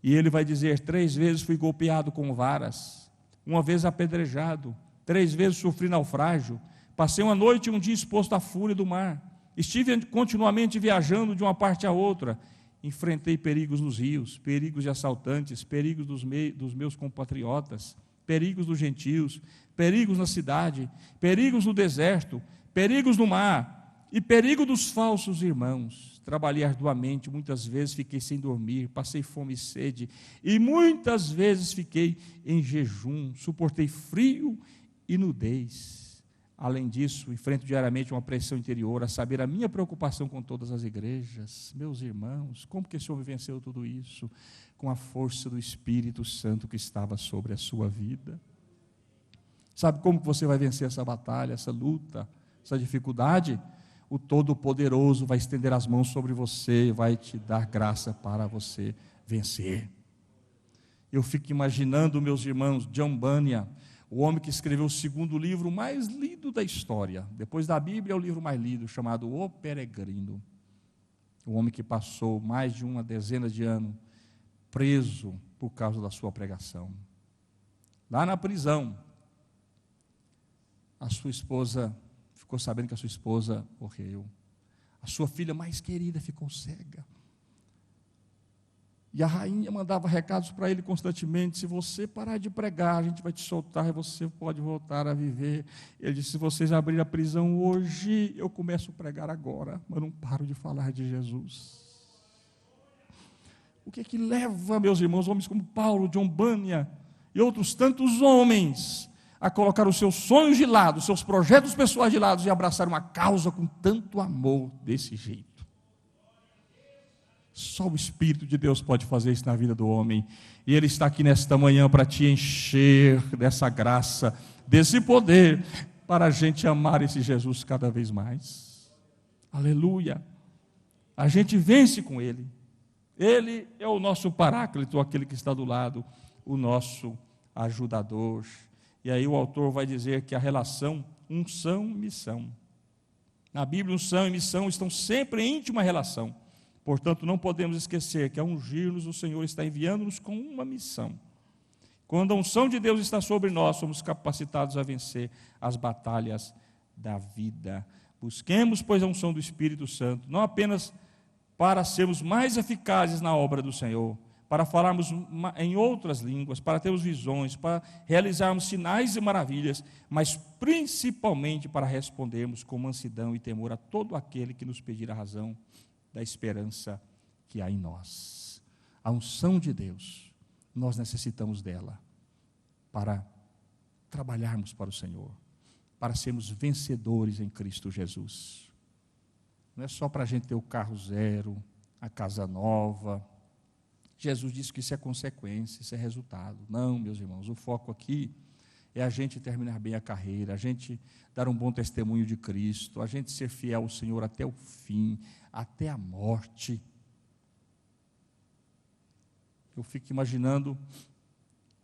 E ele vai dizer: 3 vezes fui golpeado com varas, 1 vez apedrejado, 3 vezes sofri naufrágio, passei uma noite e um dia exposto à fúria do mar, estive continuamente viajando de uma parte a outra, enfrentei perigos nos rios, perigos de assaltantes, perigos dos meus compatriotas, perigos dos gentios, perigos na cidade, perigos no deserto, perigos no mar e perigo dos falsos irmãos. Trabalhei arduamente, muitas vezes fiquei sem dormir, passei fome e sede, e muitas vezes fiquei em jejum, suportei frio e nudez. Além disso, enfrento diariamente uma pressão interior, a saber, a minha preocupação com todas as igrejas. Meus irmãos, como que esse homem venceu tudo isso? Com a força do Espírito Santo que estava sobre a sua vida. Sabe como que você vai vencer essa batalha, essa luta, essa dificuldade? O Todo-Poderoso vai estender as mãos sobre você e vai te dar graça para você vencer. Eu fico imaginando, meus irmãos, John Bunyan, o homem que escreveu o 2º livro mais lido da história, depois da Bíblia é o livro mais lido, chamado O Peregrino. O homem que passou mais de uma dezena de anos preso por causa da sua pregação. Lá na prisão, a sua esposa ficou sabendo que a sua esposa morreu. A sua filha mais querida ficou cega. E a rainha mandava recados para ele constantemente: se você parar de pregar, a gente vai te soltar e você pode voltar a viver. Ele disse: se vocês abrirem a prisão hoje, eu começo a pregar agora, mas não paro de falar de Jesus. O que é que leva, meus irmãos, homens como Paulo, John Bunyan e outros tantos homens, a colocar os seus sonhos de lado, os seus projetos pessoais de lado e abraçar uma causa com tanto amor desse jeito? Só o Espírito de Deus pode fazer isso na vida do homem, e Ele está aqui nesta manhã para te encher dessa graça, desse poder, para a gente amar esse Jesus cada vez mais. Aleluia! A gente vence com Ele. Ele é o nosso paráclito, aquele que está do lado, o nosso ajudador. E aí o autor vai dizer que a relação unção-missão. Na Bíblia, unção e missão estão sempre em íntima relação. Portanto, não podemos esquecer que ao ungir-nos, o Senhor está enviando-nos com uma missão. Quando a unção de Deus está sobre nós, somos capacitados a vencer as batalhas da vida. Busquemos, pois, a unção do Espírito Santo, não apenas para sermos mais eficazes na obra do Senhor, para falarmos em outras línguas, para termos visões, para realizarmos sinais e maravilhas, mas principalmente para respondermos com mansidão e temor a todo aquele que nos pedir a razão da esperança que há em nós. A unção de Deus, nós necessitamos dela para trabalharmos para o Senhor, para sermos vencedores em Cristo Jesus. Não é só para a gente ter o carro zero, a casa nova. Jesus disse que isso é consequência, isso é resultado. Não, meus irmãos, o foco aqui é a gente terminar bem a carreira, a gente dar um bom testemunho de Cristo, a gente ser fiel ao Senhor até o fim, até a morte. Eu fico imaginando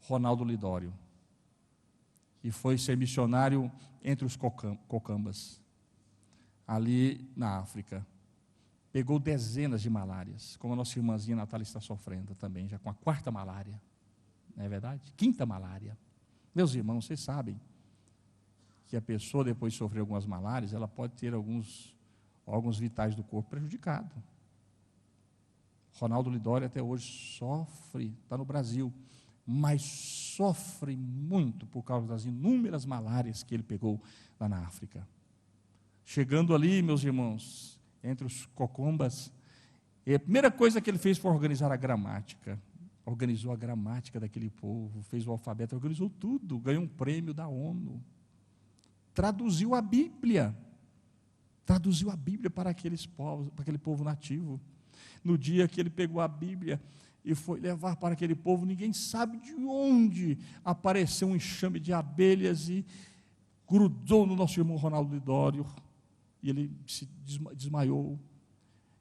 Ronaldo Lidório, que foi ser missionário entre os cocambas, ali na África. Pegou dezenas de malárias, como a nossa irmãzinha Natália está sofrendo também, já com a 4ª malária, não é verdade? 5ª malária. Meus irmãos, vocês sabem que a pessoa, depois de sofrer algumas malárias, ela pode ter alguns órgãos vitais do corpo prejudicados. Ronaldo Lidório até hoje sofre, está no Brasil, mas sofre muito por causa das inúmeras malárias que ele pegou lá na África. Chegando ali, meus irmãos, entre os cocombas, a primeira coisa que ele fez foi organizar a gramática. Organizou a gramática daquele povo, fez o alfabeto, organizou tudo, ganhou um prêmio da ONU. Traduziu a Bíblia para aqueles povos, para aquele povo nativo. No dia que ele pegou a Bíblia e foi levar para aquele povo, ninguém sabe de onde apareceu um enxame de abelhas e grudou no nosso irmão Ronaldo Lidório, e ele se desmaiou.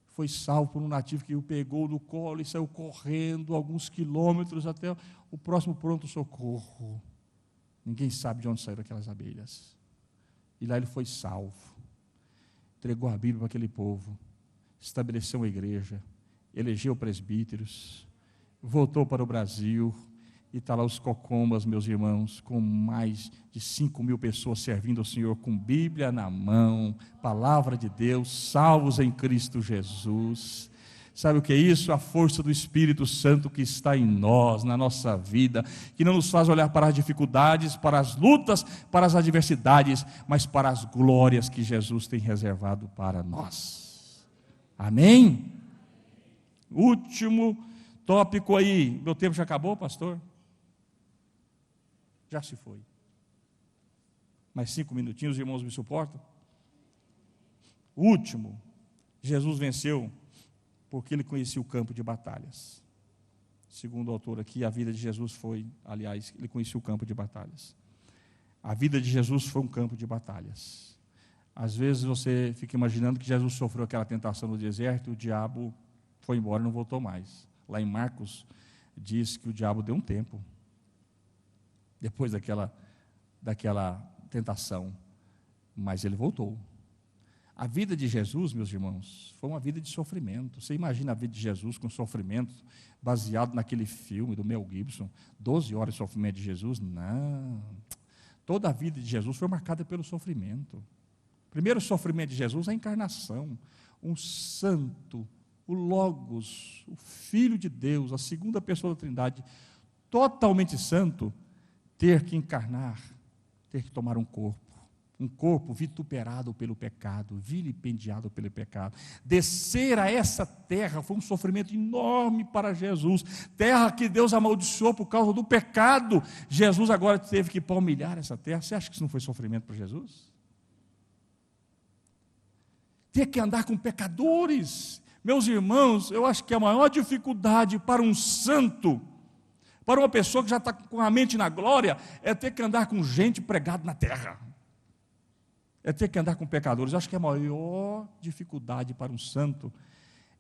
Foi salvo por um nativo que o pegou no colo e saiu correndo alguns quilômetros até o próximo pronto-socorro. Ninguém sabe de onde saíram aquelas abelhas. E lá ele foi salvo. Entregou a Bíblia para aquele povo, estabeleceu uma igreja, elegeu presbíteros, voltou para o Brasil, e está lá os cocombas, meus irmãos, com mais de 5.000 pessoas servindo ao Senhor, com Bíblia na mão, palavra de Deus, salvos em Cristo Jesus. Sabe o que é isso? A força do Espírito Santo que está em nós, na nossa vida, que não nos faz olhar para as dificuldades, para as lutas, para as adversidades, mas para as glórias que Jesus tem reservado para nós. Amém? Último tópico aí. Meu tempo já acabou, pastor? Já se foi. Mais 5 minutinhos, os irmãos me suportam? Último, Jesus venceu porque ele conhecia o campo de batalhas. Segundo o autor aqui, a vida de Jesus foi, aliás, ele conhecia o campo de batalhas. A vida de Jesus foi um campo de batalhas. Às vezes você fica imaginando que Jesus sofreu aquela tentação no deserto e o diabo foi embora e não voltou mais. Lá em Marcos, diz que o diabo deu um tempo depois daquela tentação, mas ele voltou. A vida de Jesus, meus irmãos, foi uma vida de sofrimento. Você imagina a vida de Jesus com sofrimento, baseado naquele filme do Mel Gibson, 12 horas de sofrimento de Jesus? Não. Toda a vida de Jesus foi marcada pelo sofrimento. O primeiro sofrimento de Jesus é a encarnação. Um santo, o Logos, o Filho de Deus, a segunda pessoa da Trindade, totalmente santo, ter que encarnar, ter que tomar um corpo vituperado pelo pecado, vilipendiado pelo pecado. Descer a essa terra foi um sofrimento enorme para Jesus, terra que Deus amaldiçoou por causa do pecado. Jesus agora teve que palmilhar essa terra. Você acha que isso não foi sofrimento para Jesus? Ter que andar com pecadores. Meus irmãos, eu acho que a maior dificuldade para um santo, para uma pessoa que já está com a mente na glória, é ter que andar com gente pregada na terra. É ter que andar com pecadores. Eu acho que a maior dificuldade para um santo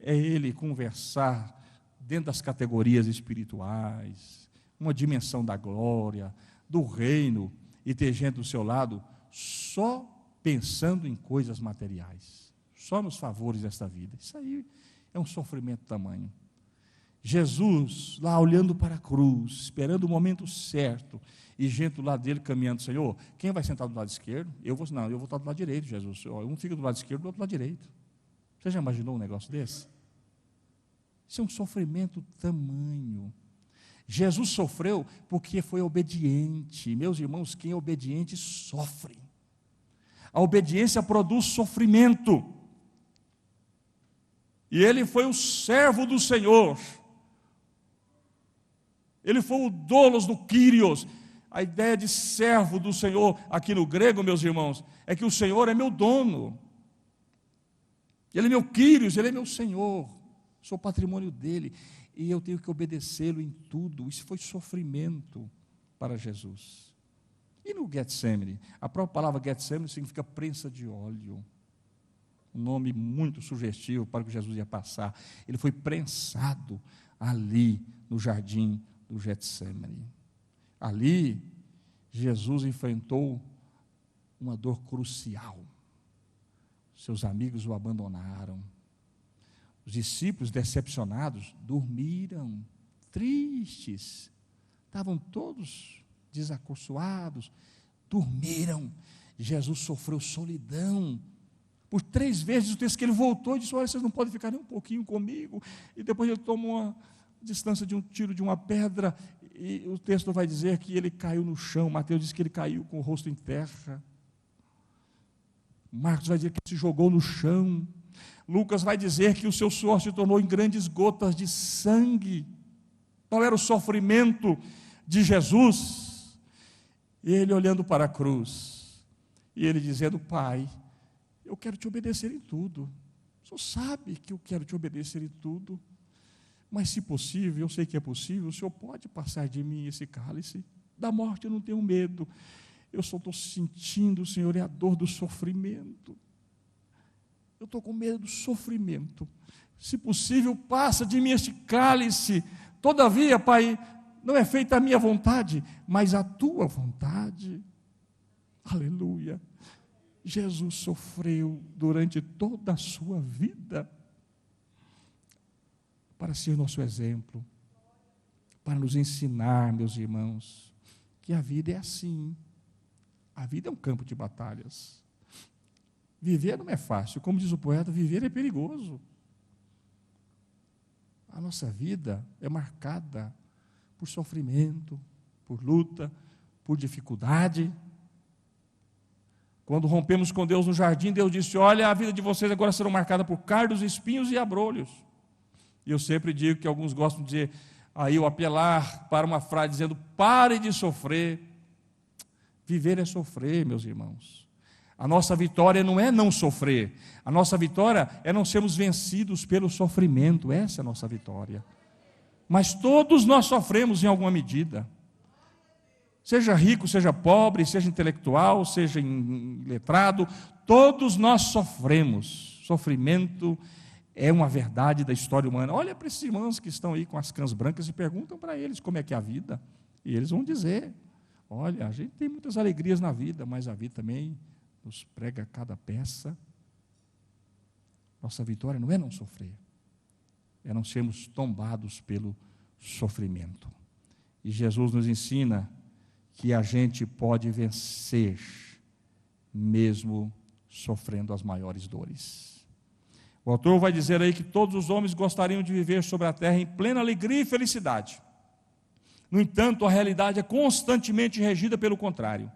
é ele conversar dentro das categorias espirituais, uma dimensão da glória, do reino, e ter gente do seu lado só pensando em coisas materiais, só nos favores desta vida. Isso aí é um sofrimento tamanho. Jesus lá olhando para a cruz, esperando o momento certo, e gente do lado dele caminhando: Senhor, quem vai sentar do lado esquerdo? Eu vou estar do lado direito, Jesus. Um fica do lado esquerdo, do outro lado direito. Você já imaginou um negócio desse? Isso é um sofrimento tamanho. Jesus sofreu porque foi obediente. Meus irmãos, quem é obediente sofre. A obediência produz sofrimento. E ele foi o servo do Senhor. Ele foi o doulos do Kyrios. A ideia de servo do Senhor, aqui no grego, meus irmãos, é que o Senhor é meu dono. Ele é meu Kyrios, Ele é meu Senhor. Sou patrimônio dEle. E eu tenho que obedecê-lo em tudo. Isso foi sofrimento para Jesus. E no Getsemane? A própria palavra Getsemane significa prensa de óleo. Um nome muito sugestivo para o que Jesus ia passar. Ele foi prensado ali no jardim do Getsemane. Ali, Jesus enfrentou uma dor crucial. Seus amigos o abandonaram. Os discípulos, decepcionados, dormiram, tristes. Estavam todos desacorçoados, dormiram. Jesus sofreu solidão. Por 3 vezes o texto que ele voltou e disse: olha, vocês não podem ficar nem um pouquinho comigo. E depois ele tomou uma distância de um tiro de uma pedra, e o texto vai dizer que ele caiu no chão. Mateus diz que ele caiu com o rosto em terra. Marcos vai dizer que ele se jogou no chão. Lucas vai dizer que o seu suor se tornou em grandes gotas de sangue. Qual era o sofrimento de Jesus? Ele olhando para a cruz, e ele dizendo: Pai, eu quero te obedecer em tudo. O Senhor sabe que eu quero te obedecer em tudo. Mas se possível, eu sei que é possível, o Senhor pode passar de mim esse cálice. Da morte eu não tenho medo. Eu só estou sentindo, Senhor, é a dor do sofrimento. Eu estou com medo do sofrimento. Se possível, passa de mim este cálice. Todavia, Pai, não é feita a minha vontade, mas a tua vontade. Aleluia. Jesus sofreu durante toda a sua vida para ser nosso exemplo, para nos ensinar, meus irmãos, que a vida é assim. A vida é um campo de batalhas. Viver não é fácil. Como diz o poeta, viver é perigoso. A nossa vida é marcada por sofrimento, por luta, por dificuldade. Quando rompemos com Deus no jardim, Deus disse: olha, a vida de vocês agora será marcada por cardos, espinhos e abrolhos. E eu sempre digo que alguns gostam de dizer, aí eu apelar para uma frase dizendo: pare de sofrer. Viver é sofrer, meus irmãos. A nossa vitória não é não sofrer. A nossa vitória é não sermos vencidos pelo sofrimento. Essa é a nossa vitória. Mas todos nós sofremos em alguma medida. Seja rico, seja pobre, seja intelectual, seja letrado, todos nós sofremos. Sofrimento é uma verdade da história humana. Olha para esses irmãos que estão aí com as cãs brancas e perguntam para eles como é que é a vida. E eles vão dizer: olha, a gente tem muitas alegrias na vida, mas a vida também nos prega cada peça. Nossa vitória não é não sofrer, é não sermos tombados pelo sofrimento. E Jesus nos ensina que a gente pode vencer, mesmo sofrendo as maiores dores. O autor vai dizer aí que todos os homens gostariam de viver sobre a terra em plena alegria e felicidade. No entanto, a realidade é constantemente regida pelo contrário.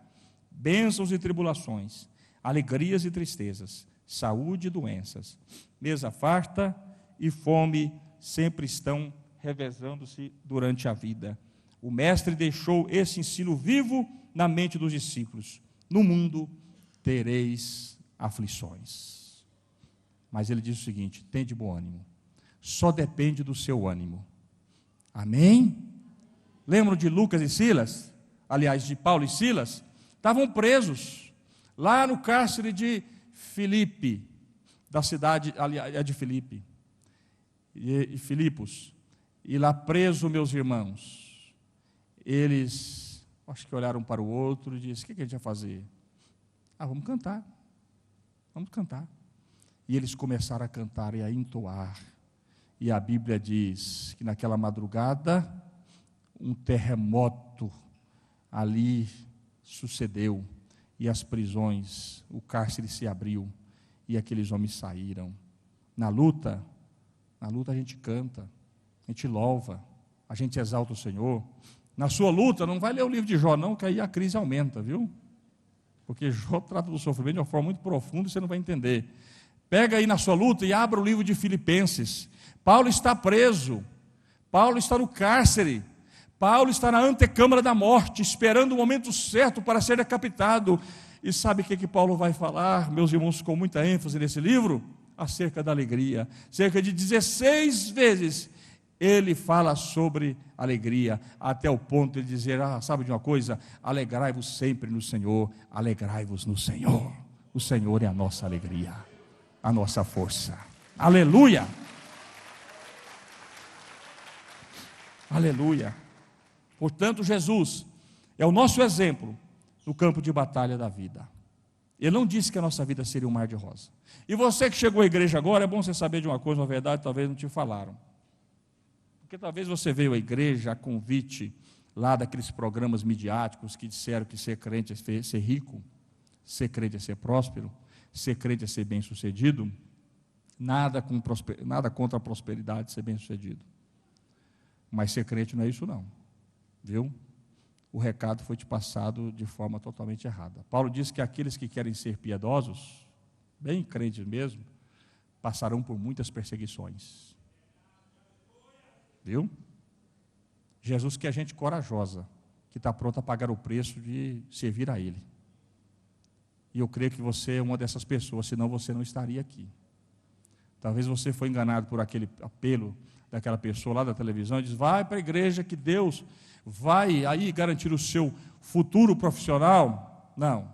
Bênçãos e tribulações, alegrias e tristezas, saúde e doenças, mesa farta e fome sempre estão revezando-se durante a vida. O mestre deixou esse ensino vivo na mente dos discípulos: no mundo tereis aflições. Mas ele diz o seguinte: tende bom ânimo, só depende do seu ânimo. Amém? Lembram de Lucas e Silas? Aliás, de Paulo e Silas? Estavam presos lá no cárcere de Filipe, da cidade de Filipe. e Filipos, e lá preso meus irmãos, eles, acho que olharam para o outro e disseram, o que a gente vai fazer? Vamos cantar, e eles começaram a cantar e a entoar, e a Bíblia diz que naquela madrugada, um terremoto ali sucedeu, e as prisões, o cárcere se abriu, e aqueles homens saíram. Na luta a gente canta, a gente louva, a gente exalta o Senhor. Na sua luta, não vai ler o livro de Jó não, que aí a crise aumenta, viu? Porque Jó trata do sofrimento de uma forma muito profunda e você não vai entender. Pega aí na sua luta e abra o livro de Filipenses. Paulo está preso, Paulo está no cárcere, Paulo está na antecâmara da morte, esperando o momento certo para ser decapitado. E sabe o que Paulo vai falar, meus irmãos, com muita ênfase nesse livro? Acerca da alegria. Cerca de 16 vezes ele fala sobre alegria, até o ponto de dizer, sabe de uma coisa? Alegrai-vos sempre no Senhor, alegrai-vos no Senhor. O Senhor é a nossa alegria, a nossa força. Aleluia! Aleluia! Portanto, Jesus é o nosso exemplo no campo de batalha da vida. Ele não disse que a nossa vida seria um mar de rosa. E você que chegou à igreja agora, é bom você saber de uma coisa, uma verdade, talvez não te falaram. Porque talvez você veio à igreja a convite lá daqueles programas midiáticos que disseram que ser crente é ser rico, ser crente é ser próspero, ser crente é ser bem-sucedido. Nada contra a prosperidade, ser bem-sucedido. Mas ser crente não é isso não, viu? O recado foi te passado de forma totalmente errada. Paulo diz que aqueles que querem ser piedosos, bem crentes mesmo, passarão por muitas perseguições. Viu? Jesus quer gente corajosa, que está pronta a pagar o preço de servir a Ele. E eu creio que você é uma dessas pessoas, senão você não estaria aqui. Talvez você foi enganado por aquele apelo daquela pessoa lá da televisão, e diz, vai para a igreja que Deus vai aí garantir o seu futuro profissional. Não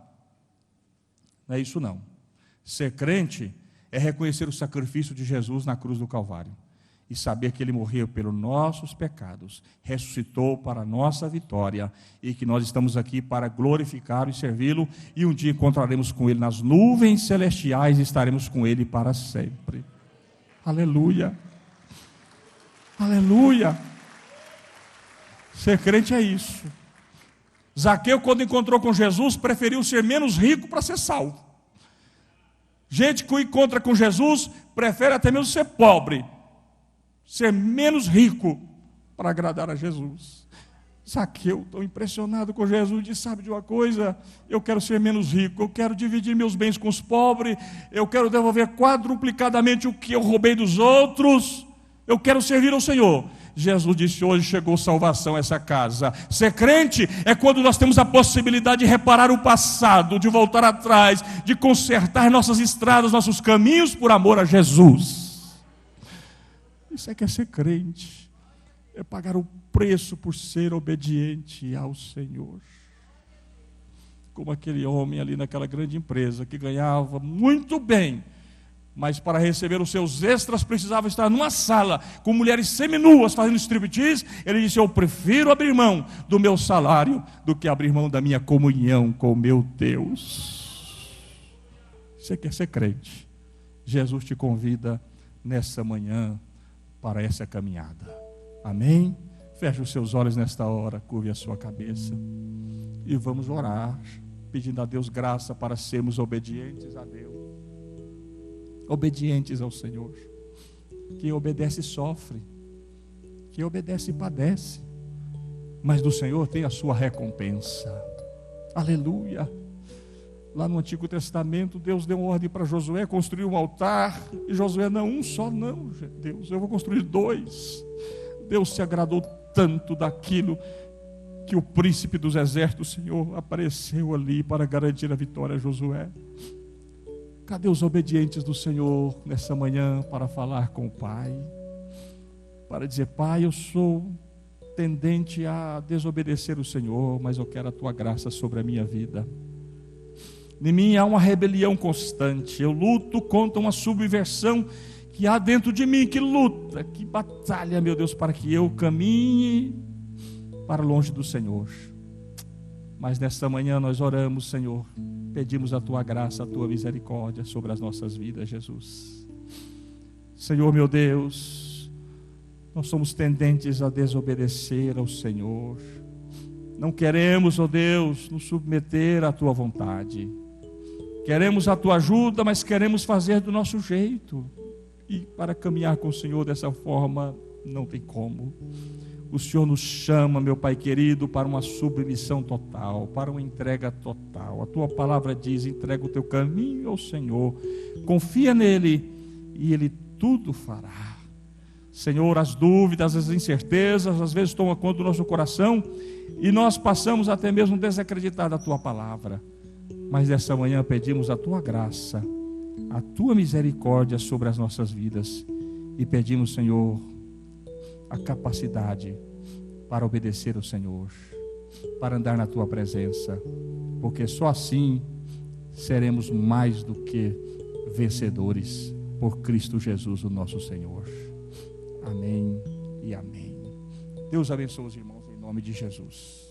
é isso não. Ser crente é reconhecer o sacrifício de Jesus na cruz do Calvário, e saber que Ele morreu pelos nossos pecados, ressuscitou para a nossa vitória, e que nós estamos aqui para glorificar e servi-lo, e um dia encontraremos com Ele nas nuvens celestiais, e estaremos com Ele para sempre. Aleluia! Aleluia! Ser crente é isso. Zaqueu, quando encontrou com Jesus, preferiu ser menos rico para ser salvo. Gente que encontra com Jesus, prefere até mesmo ser pobre, ser menos rico para agradar a Jesus. Zaqueu, tão impressionado com Jesus, disse, sabe de uma coisa? Eu quero ser menos rico, eu quero dividir meus bens com os pobres, eu quero devolver quadruplicadamente o que eu roubei dos outros, eu quero servir ao Senhor. Jesus disse, hoje chegou salvação a essa casa. Ser crente é quando nós temos a possibilidade de reparar o passado, de voltar atrás, de consertar nossas estradas, nossos caminhos, por amor a Jesus. Isso é que é ser crente, é pagar o preço por ser obediente ao Senhor. Como aquele homem ali naquela grande empresa que ganhava muito bem, mas para receber os seus extras precisava estar numa sala com mulheres seminuas fazendo striptease. Ele disse, eu prefiro abrir mão do meu salário do que abrir mão da minha comunhão com o meu Deus. Você quer ser crente? Jesus te convida nessa manhã para essa caminhada. Amém? Feche os seus olhos nesta hora, curve a sua cabeça e vamos orar, pedindo a Deus graça para sermos obedientes a Deus. Obedientes ao Senhor. Quem obedece sofre, quem obedece padece, mas do Senhor tem a sua recompensa. Aleluia. Lá no Antigo Testamento, Deus deu uma ordem para Josué construir um altar, e Josué, não, um só não, Deus, eu vou construir 2. Deus se agradou tanto daquilo que o príncipe dos exércitos, Senhor, apareceu ali para garantir a vitória a Josué. Cadê os obedientes do Senhor nessa manhã para falar com o Pai? Para dizer, Pai, eu sou tendente a desobedecer o Senhor, mas eu quero a Tua graça sobre a minha vida. Em mim há uma rebelião constante, eu luto contra uma subversão que há dentro de mim, que luta, que batalha, meu Deus, para que eu caminhe para longe do Senhor. Mas nesta manhã nós oramos, Senhor, pedimos a Tua graça, a Tua misericórdia sobre as nossas vidas, Jesus. Senhor, meu Deus, nós somos tendentes a desobedecer ao Senhor. Não queremos, ó Deus, nos submeter à Tua vontade. Queremos a Tua ajuda, mas queremos fazer do nosso jeito. E para caminhar com o Senhor dessa forma, não tem como. O Senhor nos chama, meu Pai querido, para uma submissão total, para uma entrega total. A Tua palavra diz: entrega o teu caminho ao Senhor, confia nele e Ele tudo fará. Senhor, as dúvidas, as incertezas, às vezes tomam conta do nosso coração e nós passamos até mesmo a desacreditar da Tua palavra. Mas nessa manhã pedimos a Tua graça, a Tua misericórdia sobre as nossas vidas e pedimos, Senhor, a capacidade para obedecer ao Senhor, para andar na Tua presença, porque só assim seremos mais do que vencedores por Cristo Jesus, o nosso Senhor. Amém e amém. Deus abençoe os irmãos em nome de Jesus.